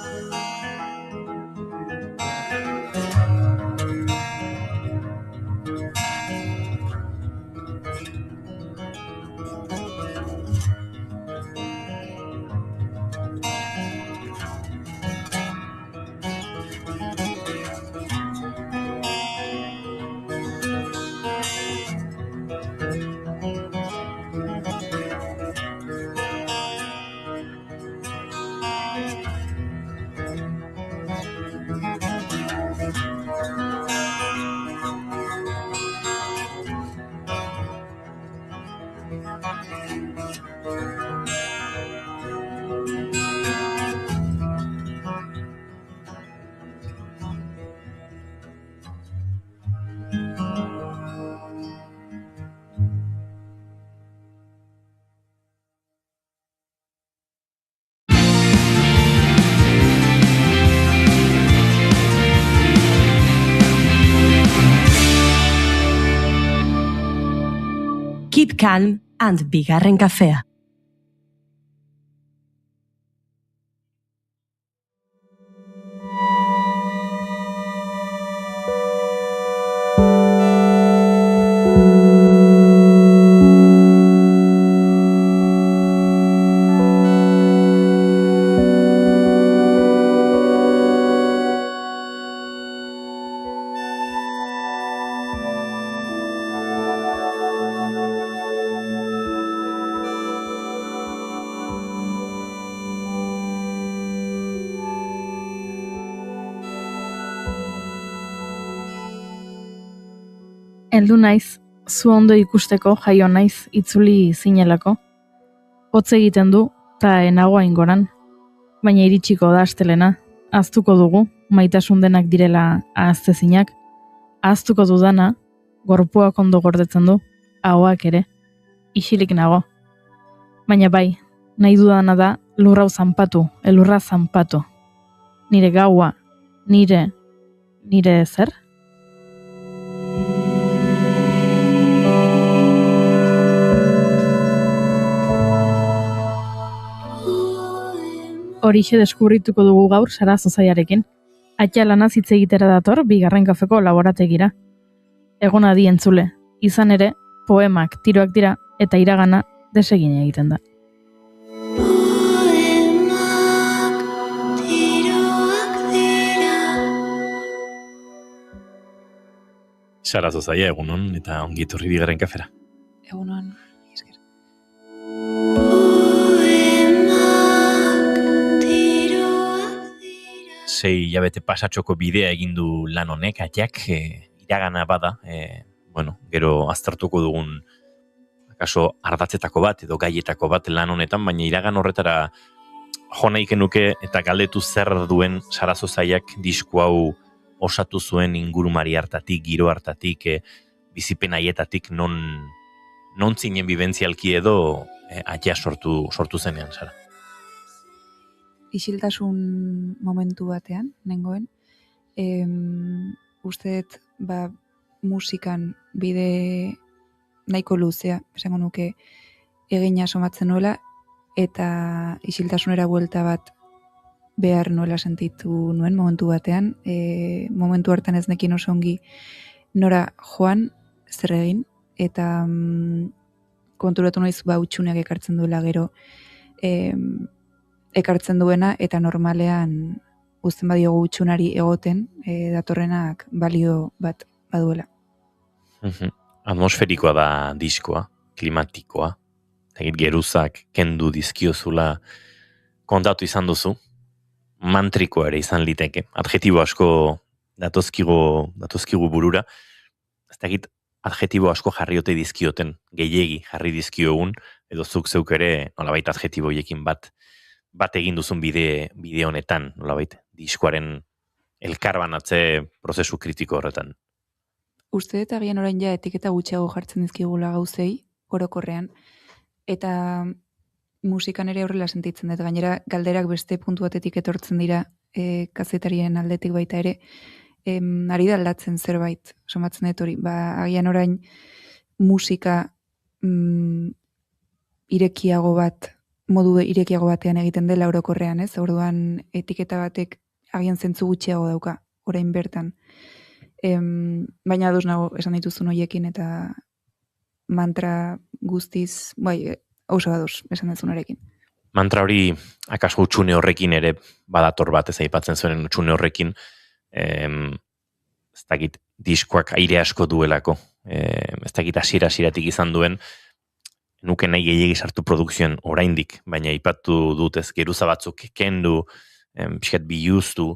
Keep calm and bigarren kafea. Heldu naiz, zu ondo ikusteko jaio naiz itzuli zinelako. Hotz egiten du, ta enago aingoran. Baina iritsiko da astelena, ahaztuko dugu, maitasun denak direla ahaztezinak. Ahaztuko dudana, gorpuak ondo gordetzen du, ahoak ere, isilik nago. Baina bai, nahi dudana da lurrau zanpatu, elurra zanpatu. Nire gaua, nire zer? Horixe deskubrituko dugu gaur Sara Zozaiarekin. Atia lanaz hitz egitera dator bigarren kafeko laborategira. Egon adi entzule, izan ere, poemak tiroak dira eta iragana desegin egiten da. Sara Zozaia, egunon, eta ongi etorri bigarren kafera. Egunon. Sei hilabete pasatxoko bidea egin du lan honek, Atiak, iragana bada, gero aztertuko dugun akaso ardatzetako bat edo gaietako bat lan honetan, baina iragan horretara jo nahi genuke eta galdetu zer duen Sara Zozaiak disko hau osatu zuen ingurumari hartatik, giro hartatik, bizipen haietatik non zinen bibentzialki edo Atia sortu zenean, Sara. Isiltasun momentu batean, nengoen, usteet musikan bide nahiko luzea, esango nuke egina somatzen nuela, eta isiltasunera buelta bat behar nuela sentitu nuen momentu batean. Momentu hartan ez nekin oso ongi nora joan, zer egin, eta konturatu naiz utxuneak ekartzen duela gero, ekartzen duena, eta normalean uzten badiogu utxunari egoten, datorrenak balio bat baduela. Atmosferikoa da diskoa, klimatikoa, geruzak kendu dizkiozula kontatu izan duzu, mantrikoa ere izan liteke, adjetibo asko datozkigu burura, ez dakit adjetibo asko jarriote dizkioten, gehiegi jarri dizkiogun, edo zuk zeuk ere nolabait adjetiboiekin bat egin duzun bide honetan, nolabait, diskoaren elkarbanatze prozesu kritiko horretan. Uste eta agian orain ja etiketa gutxiago jartzen dizkigula gauzei, orokorrean, eta musikan ere horrela sentitzen dut, gainera galderak beste puntu batetik etortzen dira kazetarien aldetik baita ere, ari da aldatzen zerbait, somatzen dut hori, agian orain musika irekiago bat, modu irekiago batean egiten dela orokorrean, ez? Orduan etiketa batek agian zentzu gutxiago dauka, orain bertan. Baina ados nago esan dituzun horiekin eta mantra guztiz, oso ados esan dituzunarekin. Mantra hori akaso utxune horrekin ere badator bat ez aipatzen zuen utxune horrekin, ez dakit diskoak aire asko duelako, ez dakit hasieratik izan duen, nuke nahi gehiagi sartu produkzioan oraindik, baina aipatu dut ez geruza batzuk kendu, pixkat biluztu,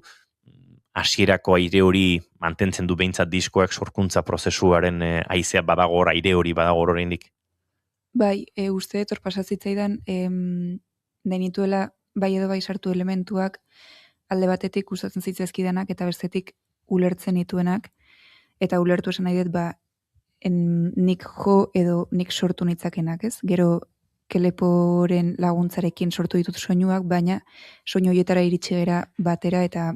hasierako aire hori mantentzen du behintzat diskoak sorkuntza prozesuaren haizea badagor, aire hori badagor oraindik. Bai, uste etor pasazitzaidan, denituela bai edo bai sartu elementuak alde batetik gustatzen zitzaizkidanak eta bestetik ulertzen dituenak, eta ulertu esan nahi dut, nik jo edo nik sortu nitzakenak, ez? Gero Keleporen laguntzarekin sortu ditut soinuak, baina soinu horietara iritsi gera batera eta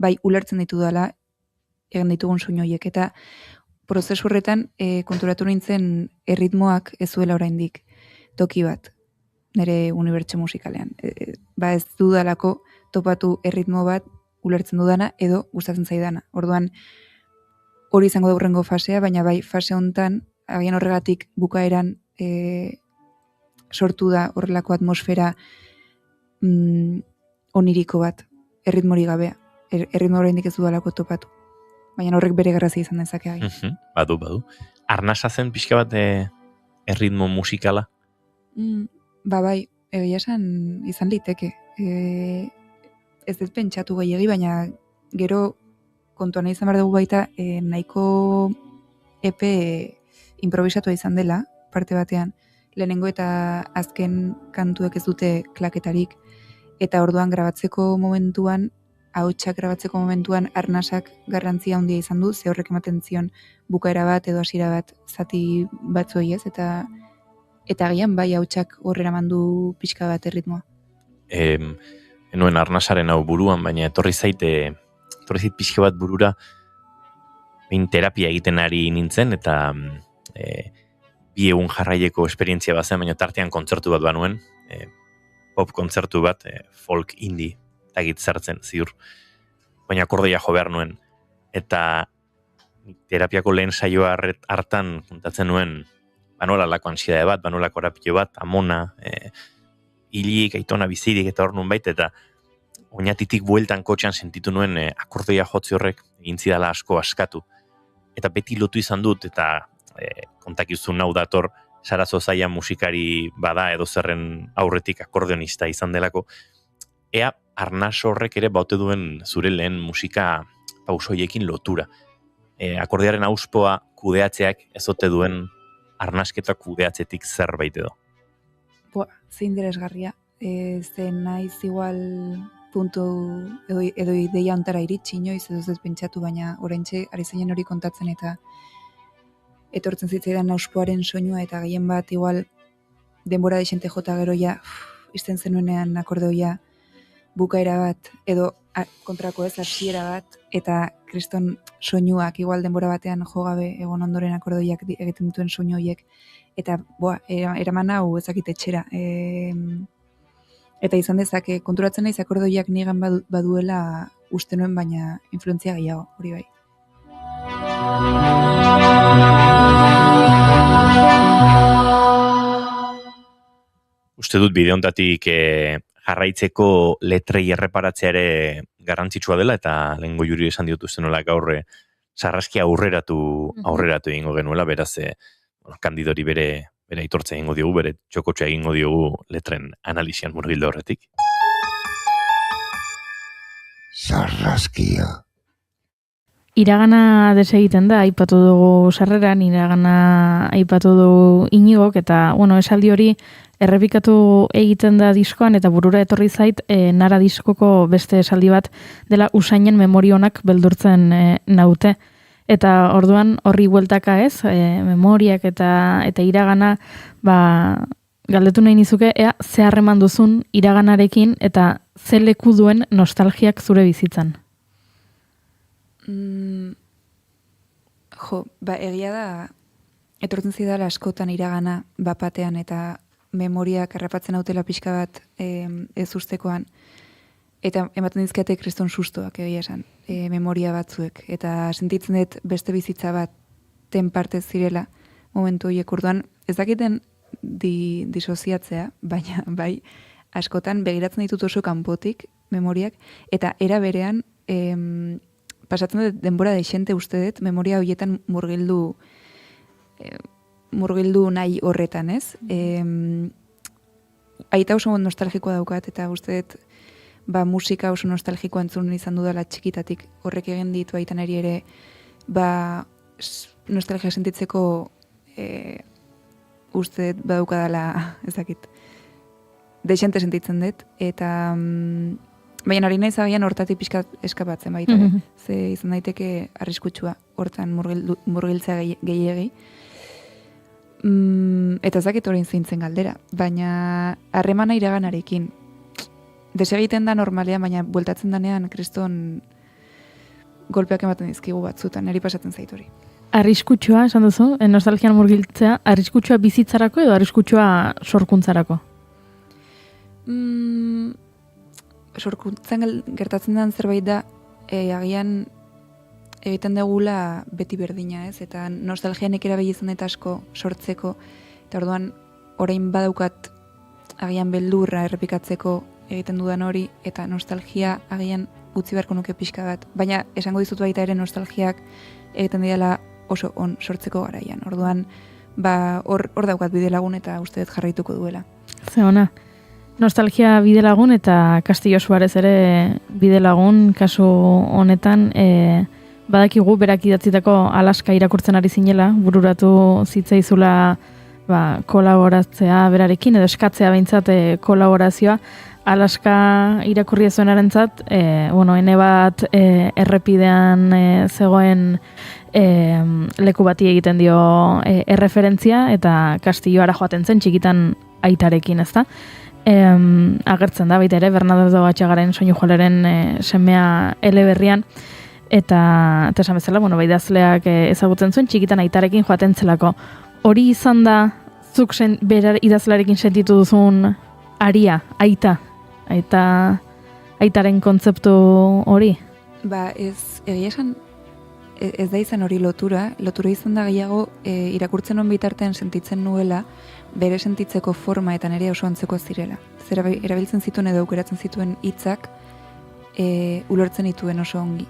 bai ulertzen ditu dela egin ditugun soinu horiek eta prozesu horretan konturatu nintzen erritmoak ez zuela oraindik toki bat nire unibertso musikalean. Ez dudalako topatu erritmo bat ulertzen dudana edo gustatzen zaidana. Orduan hori izango da hurrengo fasea, baina bai fase hontan agian horregatik bukaeran sortu da horrelako atmosfera oniriko bat, erritmori gabea. Erritmo oraindik ez dudalako topatu. Baina horrek bere garrazia izan dezake agian. Badu. Arnasa zen pixka bat erritmo musikala? Bai, egia esan izan liteke. Ez dut pentsatu gehiagi, baina gero kontuan izan behar dugu baita nahiko epe improvisatua izan dela, parte batean, lehenengo eta azken kantuek ez dute klaketarik, eta orduan grabatzeko momentuan, ahotsak grabatzeko momentuan arnasak garrantzia handia izan du, ze horrek ematen zion bukaera bat edo hasiera bat zati batzuei ez, eta agian bai ahotsak horrera mandu pixka bat erritmoa. Enuen arnasaren hau buruan, baina etorri zait pixka bat burura behin terapia egiten ari nintzen, eta bi egun jarraieko esperientzia bazen, baina tartean kontzertu bat banuen, pop kontzertu bat, folk indie, tagit zertzen ziur, baina akordeia jo behar nuen, eta terapiako lehen saioa hartan kontatzen nuen, banolako ansiedade bat, banolako orapio bat, amona, hilik, aitona bizirik eta hor nun baita, eta oinatitik bueltan kotxean sentitu nuen akordeia jotzi horrek egin zidala asko askatu. Eta beti lotu izan dut, eta kontakizun hau dator, Sarazo Zaia musikari bada edo zerren aurretik akordeonista izan delako. Ea arnas horrek ere baute duen zure lehen musika pausoiekin lotura. Akordearen auspoa kudeatzeak ezote duen arnasketa kudeatzetik zerbait edo. Ze interesgarria. Zen naiz igual puntu edo ideia ontara iritsi inoiz edo ez pentsatu, baina oraintxe ari zeinen hori kontatzen eta etortzen zitzaidan auspoaren soinua eta gehien bat igual denbora desente jota gero ja izten zenuenean akordeoia bukaera bat edo kontrako ez hasiera bat eta kriston soinuak igual denbora batean jogabe egon ondoren akordeoiak egiten dituen soinu horiek eta eraman hau ezakit etxera. Eta izan dezake, konturatzen naiz akordeoiak nigan baduela uste nuen, baina influentzia gehiago, hori bai. Uste dut bide hontatik jarraitzeko letrei erreparatzea ere garrantzitsua dela, eta lehengo juri esan dituzten nola gaur sarraskia aurreratu egingo genuela, beraz Kandidori bere aitortza egingo diogu, bere txokotxea egingo diogu letren analisian murgildo horretik. Sarraskia. Iragana desegiten da, aipatu dugu sarreran, iragana aipatu dugu Inigok, eta esaldi hori errepikatu egiten da diskoan, eta burura etorri zait, Nara diskoko beste esaldi bat dela usainen memorionak beldurtzen naute. Eta orduan horri bueltaka ez, memoriak eta iragana, galdetu nahi nizuke, ze harreman duzun iraganarekin eta ze leku duen nostalgiak zure bizitzan? Egia da, etortzen zidala askotan iragana bapatean eta memoriak harrapatzen hautela pixka bat ez ustekoan. Eta ematen dizkiate kriston sustoak egia esan, memoria batzuek. Eta sentitzen dut beste bizitza bat parte zirela momentu horiek orduan. Ez dakiten disoziatzea, baina bai askotan begiratzen ditut oso kanpotik memoriak. Eta era berean pasatzen dut denbora deixente uste dut memoria horietan murgildu nahi horretan, ez? Aita oso nostalgikoa daukat eta uste dut musika oso nostalgikoa entzun izan dudala txikitatik horrek egin ditu aitan ere nostalgia sentitzeko uste badukadala ezakit deixente sentitzen dut eta Baina hori naiz agian hortatik pixka eskapatzen baita. Ze izan daiteke arriskutsua hortan murgiltzea gehiegi. Eta ez dakit orain zeintzen galdera. Baina harremana iraganarekin. Desegiten da normalean, baina bueltatzen danean kriston golpeak ematen dizkigu batzutan, niri pasatzen zait hori. Arriskutsua, esan duzu, nostalgian murgiltzea, arriskutsua bizitzarako edo arriskutsua sorkuntzarako? Sorkuntzan gertatzen den zerbait da, agian egiten degula beti berdina, ez? Eta nostalgianek erabili izan eta asko sortzeko, eta orduan orain badaukat agian beldurra errepikatzeko egiten dudan hori, eta nostalgia agian utzi beharko nuke pixka bat. Baina esango dizut baita ere nostalgiak egiten didala oso on sortzeko garaian. Orduan, hor daukat bidelagun eta uste dut jarraituko duela. Ze ona. Nostalgia bidelagun eta Castillo Suarez ere bidelagun kasu honetan badakigu berak idatzitako Alaska irakurtzen ari zinela, bururatu zitzaizula kolaboratzea berarekin edo eskatzea behintzat kolaborazioa. Alaska irakurria zuenarentzat, ene bat errepidean zegoen leku bati egiten dio erreferentzia eta Castilloara joaten zen txikitan aitarekin, ezta? Agertzen da, baita ere, Bernardo Gatxagaren soinu joaleren semea eleberrian, eta esan bezala, idazleak ezagutzen zuen txikitan aitarekin joaten zelako. Hori izan da, zuk idazlearekin sentitu duzun aria, aitaren kontzeptu hori? Egia esan, ez da izan hori lotura izan da gehiago irakurtzen hon bitartean sentitzen nuela, bere sentitzeko forma eta nire oso antzeko zirela. Zer erabiltzen zituen edo aukeratzen zituen hitzak ulertzen dituen oso ongi.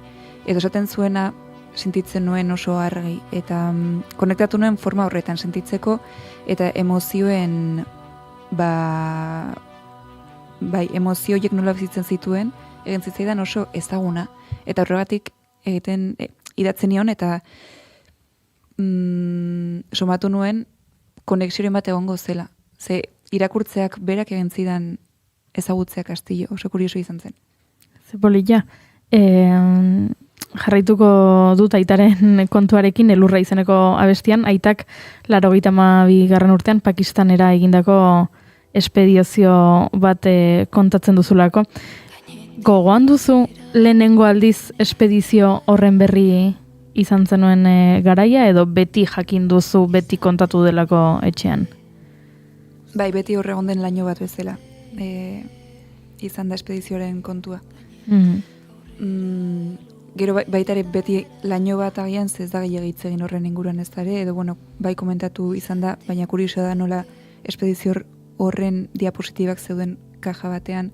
Edo esaten zuena sentitzen nuen oso argi, eta konektatu nuen forma horretan sentitzeko, eta emozioen emozioiek nola bizitzen zituen, egin zitzaidan oso ezaguna, eta horregatik egiten idatzen nion, eta somatu nuen konexioren bat egongo zela. Ze irakurtzeak berak egin zidan ezagutzea Castillo, oso kurioso izan zen. Ze polilla. Jarraituko dut aitaren kontuarekin elurra izeneko abestian, aitak 82. urtean Pakistanera egindako espedizio bat kontatzen duzulako. Gogoan duzu lehenengo aldiz espedizio horren berri izan zenuen garaia edo beti jakin duzu, beti kontatu delako etxean? Bai, beti horregon den laino bat bezala. Izan da espedizioaren kontua. Gero baitare beti laino bat agian ez da gehiagitz egin horren inguruan ez dare, edo bai komentatu izan da, baina kurioso da nola espedizio horren diapositibak zeuden kaja batean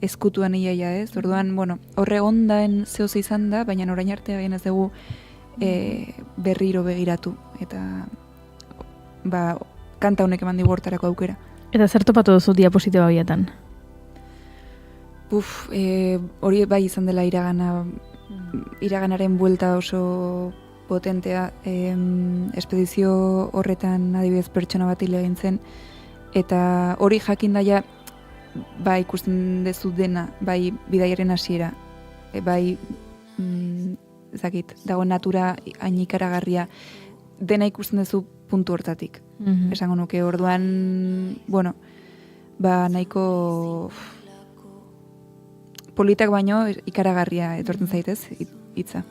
ezkutuan iaia ez. Orduan, horre ondaen zehoz izan da, baina orain arte agian ez dugu berriro begiratu. Eta kanta honek eman digu hortarako aukera. Eta zer topatu duzu diapositiba horietan? Hori bai izan dela iraganaren buelta oso potentea. Espedizio horretan adibidez pertsona bat hil egin zen, eta hori jakin daia ikusten dezu dena, bai bidaiaren hasiera, bai dago natura hain ikaragarria, dena ikusten dezu puntu hortatik. Esango nuke, orduan, nahiko politak baino ikaragarria etortzen zaitez, hitza.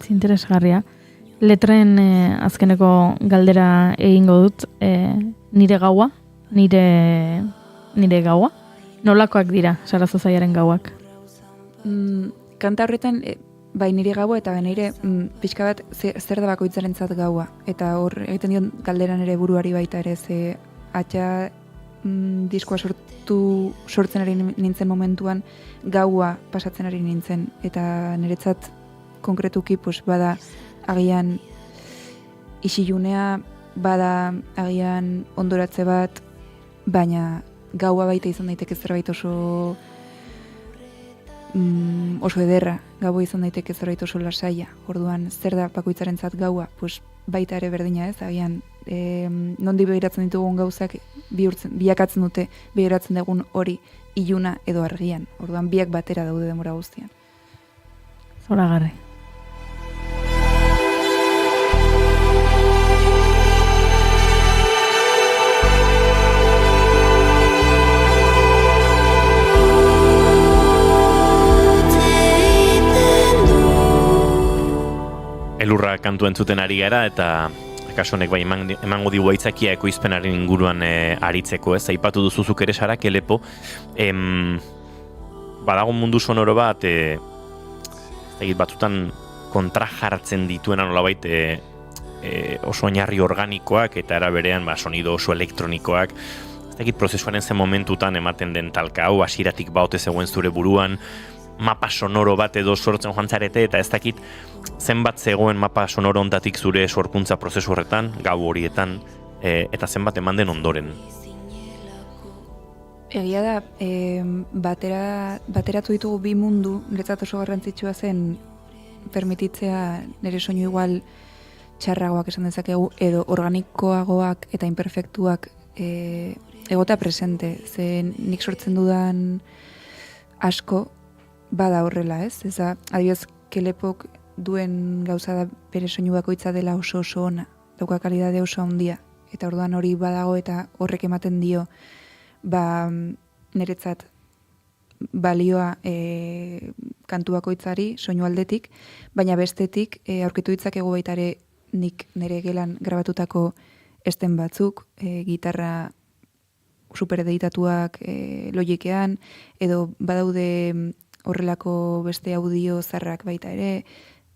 Interesgarria. Letren azkeneko galdera egingo dut, nire gaua, nire gaua. Nolakoak dira, Sarazozaiaren gauak? Kanta horretan, bai nire gaua eta nire pixka bat zer da bakoitzarentzat gaua. Eta hor egiten dion galderan ere buruari baita ere, ze atxa diskoa sortzen ari nintzen momentuan, gaua pasatzen ari nintzen. Eta niretzat konkretuki bada agian isilunea, bada agian ondoratze bat, baina gaua baita izan daiteke zerbait oso ederra, gaua izan daiteke zerbait oso lasaia. Orduan, zer da bakoitzarentzat gaua, baita ere berdina ez, agian nondi begiratzen ditugun gauzak biakatzen dute begiratzen dugun hori iluna edo argian. Orduan biak batera daude denbora guztian. Zoragarri. Elurra kantu entzuten ari gara eta akaso honek bai emango digu aitzakia ekoizpenaren inguruan aritzeko, ez? Aipatu duzuzuk ere Sara Kelepo. Badago mundu sonoro bat batzutan kontra jartzen dituena nolabait oso oinarri organikoak eta era berean sonido oso elektronikoak. Ez dakit prozesuaren zen momentutan ematen den talka hau, hasieratik baote zegoen zure buruan, mapa sonoro bat edo sortzen joan zarete, eta ez dakit zenbat zegoen mapa sonoro ontatik zure sorkuntza prozesu horretan, gau horietan, eta zenbat eman den ondoren. Egia da, bateratu ditugu bi mundu, niretzat oso garrantzitsua zen permititzea nire soinu igual txarragoak esan dezakegu, edo organikoagoak eta imperfektuak egotea presente, ze nik sortzen dudan asko bada horrela, ez? Eza, adibidez, Kelepok duen gauza da bere soinu bakoitza dela oso ona, dauka kalidade oso handia, eta orduan hori badago eta horrek ematen dio niretzat balioa kantu bakoitzari soinu aldetik, baina bestetik aurkitu ditzakegu baita ere nik nire gelan grabatutako esten batzuk, gitarra superdeitatuak logikean, edo badaude horrelako beste audio zarrak baita ere.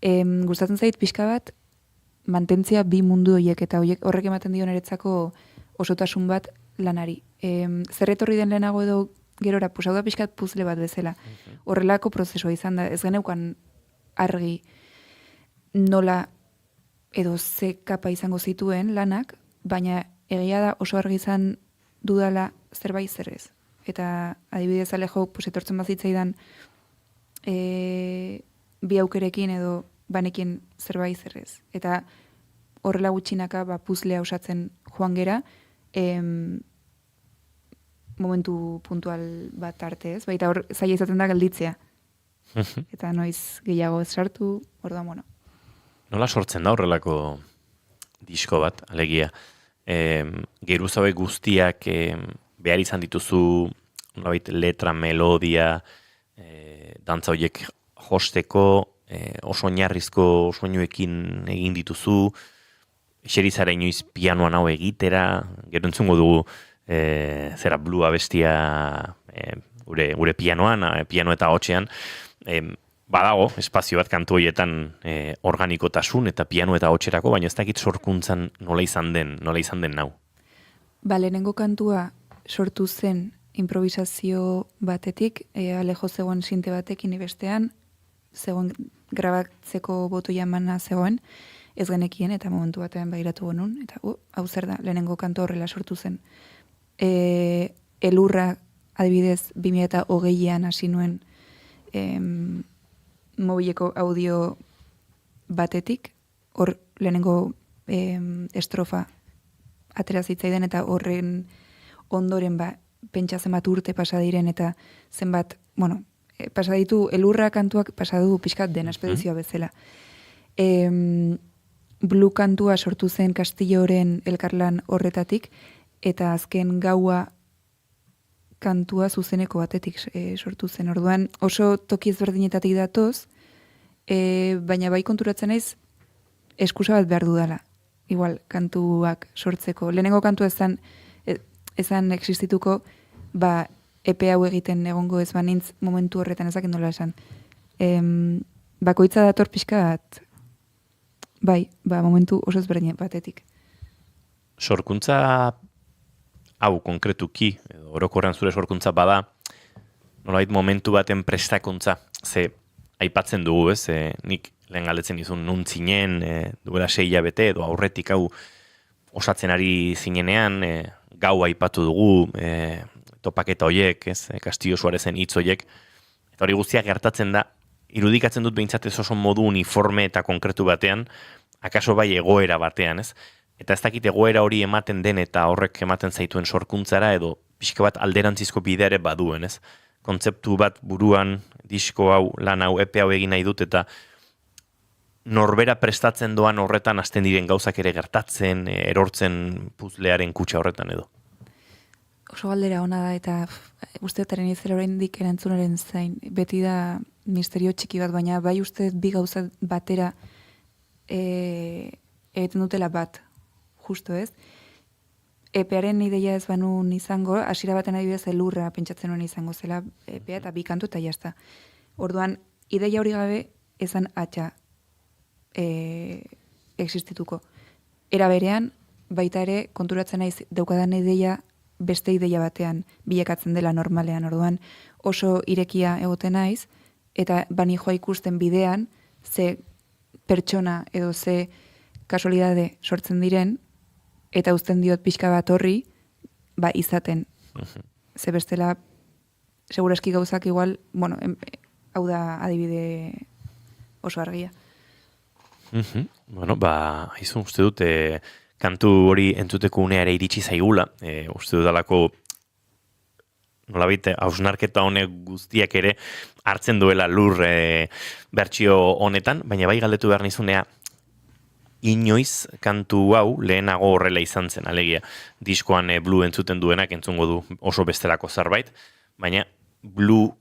Gustatzen zait pixka bat mantentzia bi mundu horiek, eta horrek ematen dio niretzako osotasun bat lanari. Zer etorri den lehenago edo gerora, hau da pixkat puzle bat bezala. Horrelako prozesua izan da, ez geneukan argi nola edo ze kapa izango zituen lanak, baina egia da oso argi izan dudala zerbait zer ez. Eta adibidez Alejo etortzen bazitzaidan bi aukerekin edo banekin zerbait zer ez. Eta horrela gutxinaka puzlea osatzen joan gera, momentu puntual bat arte ez, baita hor zaila izaten da gelditzea. Eta noiz gehiago ez sartu, orduan bueno. Nola sortzen da horrelako disko bat, alegia? Geruzabe guztiak behar izan dituzu nolabait letra, melodia, dantza horiek josteko, oso oinarrizko soinuekin egin dituzu, xerizara inoiz pianoan hau egitera, gero entzungo dugu zera Blue abestia gure pianoan, piano eta hotxean, badago, espazio bat kantu horietan organikotasun eta piano eta hotxerako, baina ez dakit sorkuntzan nola izan den nau. Lehenengo kantua sortu zen improvisazio batetik, Alejo zegoen sinte batekin bestean, zegoen grabatzeko botoia mana zegoen, ez genekien eta momentu batean begiratu genuen, eta hau zer da, lehenengo kantu horrela sortu zen. Elurra, adibidez, 2020an hasi nuen mobileko audio batetik, hor lehenengo estrofa atera zitzaiden eta horren ondoren pentsa zenbat urte pasa diren eta zenbat, pasa ditu elurra kantuak pasa du pixkat den espedizioa bezala. Blue kantua sortu zen Castilloren elkarlan horretatik eta azken gaua kantua zuzeneko batetik sortu zen. Orduan oso toki ezberdinetatik datoz, baina bai konturatzen naiz eskusa bat behar dudala. Igual, kantuak sortzeko. Lehenengo kantua ezan existituko, epe hau egiten egongo ez banintz momentu horretan ezak nola esan. Bakoitza dator pixkat, momentu oso ezberdin batetik. Sorkuntza hau konkretuki, orokorrean zure sorkuntza bada, nolabait momentu baten prestakuntza, ze aipatzen dugu, ez, nik lehen galdetzen dizun nuntzinen, duela 6 hilabete, edo aurretik hau osatzen ari zinenean, gau aipatu dugu, topaketa hoiek, ez, Castillo Suarezen hitz hoiek, eta hori guztiak gertatzen da, irudikatzen dut behintzat ez oso modu uniforme eta konkretu batean, akaso bai egoera batean, ez? eta ez dakit egoera hori ematen den eta horrek ematen zaituen sorkuntzara edo pixka bat alderantzizko bidea ere baduen, ez? Kontzeptu bat buruan, disko hau, lan hau, epe hau egin nahi dut eta norbera prestatzen doan horretan hasten diren gauzak ere gertatzen, erortzen puzlearen kutxa horretan edo. Oso galdera ona da eta usteetaren izela oraindik erantzunaren zain. Beti da misterio txiki bat, baina bai uste bi gauza batera egiten dutela bat, justo ez? Epearen ideia ez banun izango, hasiera baten adibidez elurra pentsatzen nuen izango zela epea eta bi kantu eta jazta. Orduan, ideia hori gabe ezan atxa existituko. Era berean, baita ere, konturatzen naiz daukadan ideia beste ideia batean bilakatzen dela normalean. Orduan, oso irekia egoten naiz, eta bani joa ikusten bidean, ze pertsona edo ze kasualidade sortzen diren, eta uzten diot pixka bat horri, izaten. Ze bestela, seguraski gauzak igual, bueno, hau da adibide oso argia. Bueno, izun uste dut, kantu hori entzuteko unea ere iritsi zaigula, uste dut alako nolabait, hausnarketa honek guztiak ere hartzen duela lur bertsio honetan, baina bai galdetu behar nizunea, inoiz kantu hau lehenago horrela izan zen, alegia, diskoan Blue entzuten duenak entzungo du oso bestelako zerbait, baina Blue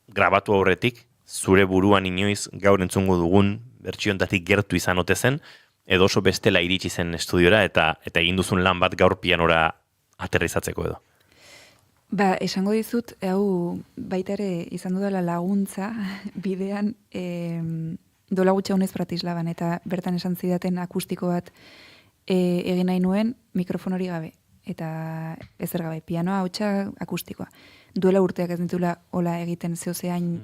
grabatu aurretik, zure buruan inoiz gaur entzungo dugun bertsiontatik gertu izan ote zen, edo oso bestela iritsi zen estudiora eta egin duzun lan bat gaur pianora aterrizatzeko edo. Esango dizut, hau baita ere izan dudala laguntza bidean dola gutxa honez Bratislavan, eta bertan esan zidaten akustiko bat egin nahi nuen mikrofon hori gabe, eta ezer gabe, pianoa, hautsa, akustikoa. Duela urteak ez ditula hola egiten zehozeain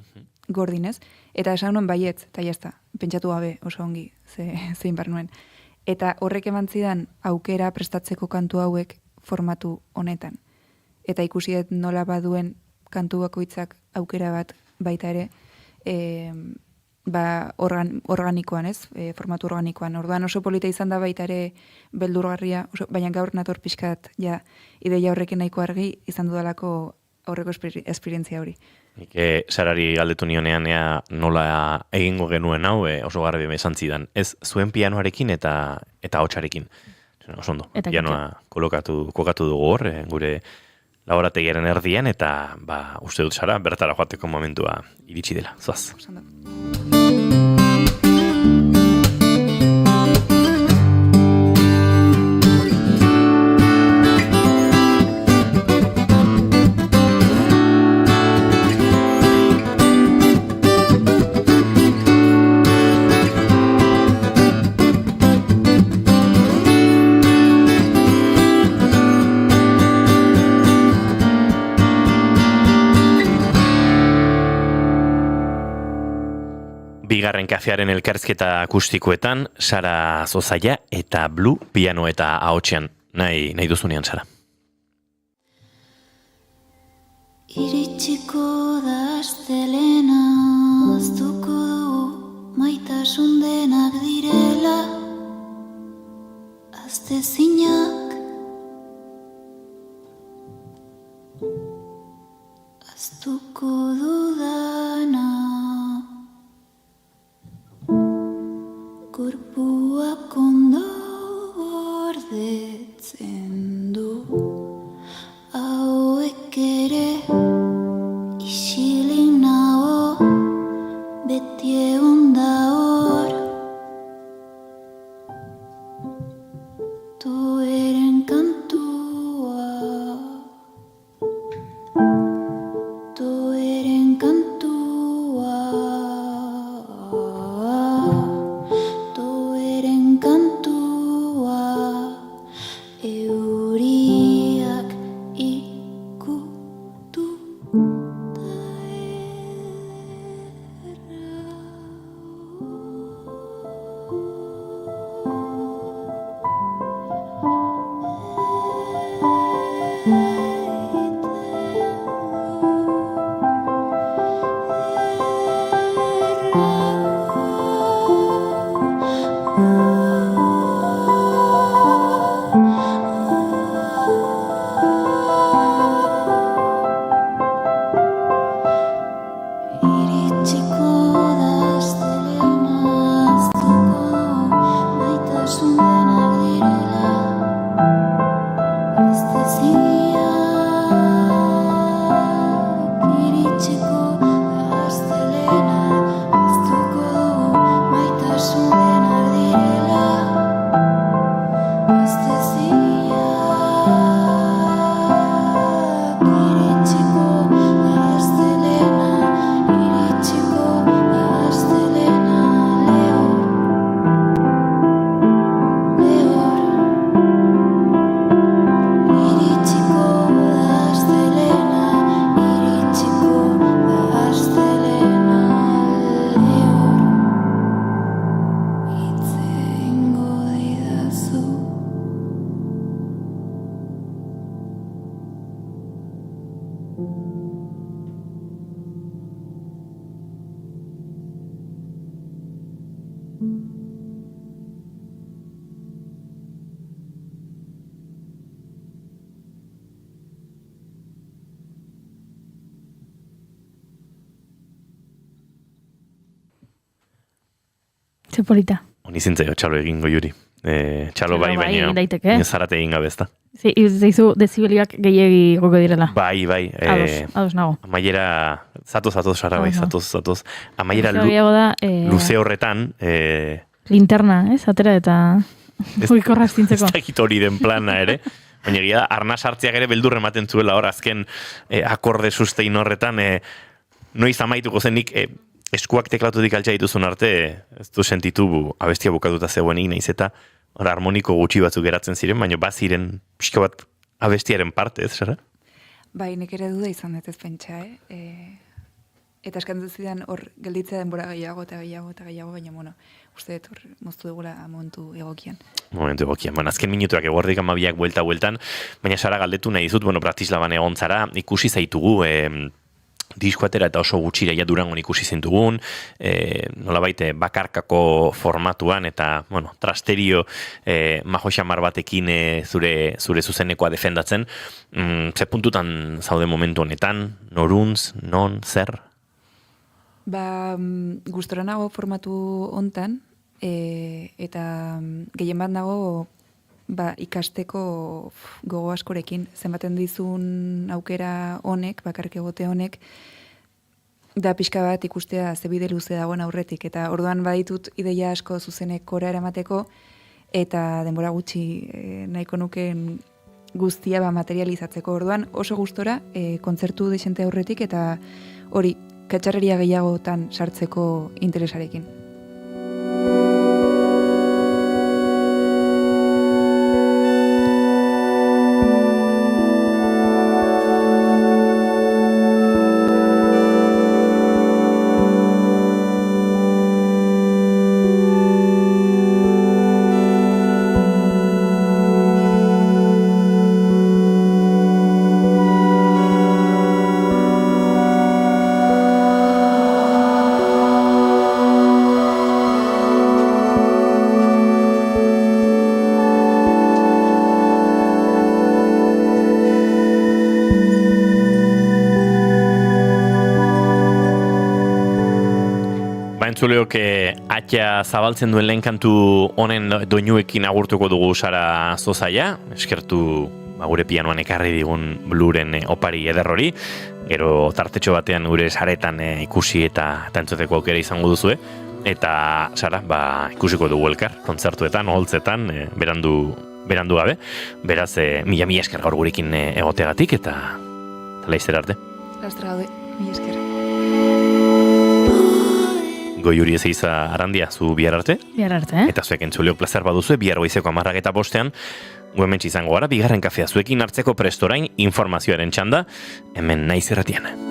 gordinez, eta esan nuen baietz, eta jazta, pentsatu gabe oso ongi zein bar nuen. Eta horrek eman zidan aukera prestatzeko kantu hauek formatu honetan. Eta ikusi dut nola baduen kantu bakoitzak aukera bat baita ere, organikoan, ez? Formatu organikoan. Orduan oso polita izan da baita ere beldurgarria, baina gaur nator pixkat, ideia horrekin nahiko argi izan dudalako aurreko esperientzia hori. Sarari galdetu nionean nola egingo genuen hau, oso garbi esan zidan. Ez zuen pianoarekin eta hotsarekin. Oso ondo, pianoa kokatu dugu hor, gure laborategiaren erdian, eta uste dut Sara, bertara joateko momentua iritsi dela. Zoaz. Bigarren kafearen elkarrizketa akustikoetan, Sara Zozaia eta Blue piano eta ahotsean. Nahi duzunean, Sara. Iritsiko da astelena, aztuko dugu maitasun denak direla, aztezinak, aztuko dudana. Korpuak ondo gordetzen du, hauek ere isilik nago, beti egon da hor. Toeren kantua, toeren kantua. Ze polita. Honi zintzeo, txalo egingo juri. Txalo bai, baina daiteke. zarate egin gabe ezta. Zeizu dezibeliak gehiegi goko direla. Bai. Ados nago. Amaiera, zatoz, Sara, bai, zatoz. Amaiera luze horretan... Linterna, atera eta goikorra astintzeko. Ez dakit hori den plana ere. Baina egia da, arna sartziak ere beldur ematen zuela hor, azken akorde sustein horretan, noiz amaituko zenik eskuak teklatutik altxa dituzun arte, ez du sentitu abestia bukatuta zegoenik, naiz eta harmoniko gutxi batzuk geratzen ziren, baina baziren pixka bat abestiaren parte, ez, Sara? Bai, nik ere duda izan dut ez pentsa, Eta eskantzen zidan hor gelditzea denbora gehiago, baina, bueno, uste dut hor moztu dugula momentu egokian. Azken minutuak egordik amabiak bueltan, baina Sara galdetu nahi dizut, Bratislavan egon zara, ikusi zaitugu, diskoatera eta oso gutxira ja Durangon ikusi zintugun, nolabait bakarkako formatuan eta, trasterio majo xamar batekin zure zuzenekoa defendatzen. Ze puntutan zaude momentu honetan, noruntz, non, zer? Gustora nago formatu hontan, eta gehien bat nago ikasteko gogo askorekin. Zenbaten dizun aukera honek, bakarrik egote honek, da pixka bat ikustea zebide luze dagoen aurretik. Eta orduan baditut ideia asko zuzenekora eramateko, eta denbora gutxi nahiko nukeen guztia materializatzeko. Orduan oso gustora kontzertu desente aurretik, eta hori, katxarreria gehiagotan sartzeko interesarekin. Entzuleok atxa zabaltzen duen lehen kantu honen doinuekin agurtuko dugu Sara Zozaia, eskertu gure pianoan ekarri digun bluren opari ederrori, gero tartetxo batean gure saretan ikusi eta entzuteko aukera izango duzue, eta Sara, ikusiko dugu elkar, kontzertuetan, oholtzetan, berandu gabe, beraz, mila esker gaur gurekin egoteagatik, eta laizzer arte. Laizzer gaude, mila esker. Goiuri ez eiza Arandia, zu bihar arte? Bihar arte, Eta zuek entzuleok plazer baduzue, bihar goizeko 10:05 guementsi izango gara, bigarren kafea zuekin hartzeko prestorain informazioaren txanda, hemen naiz irratian.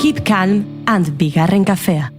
Keep calm and bigarren kafea.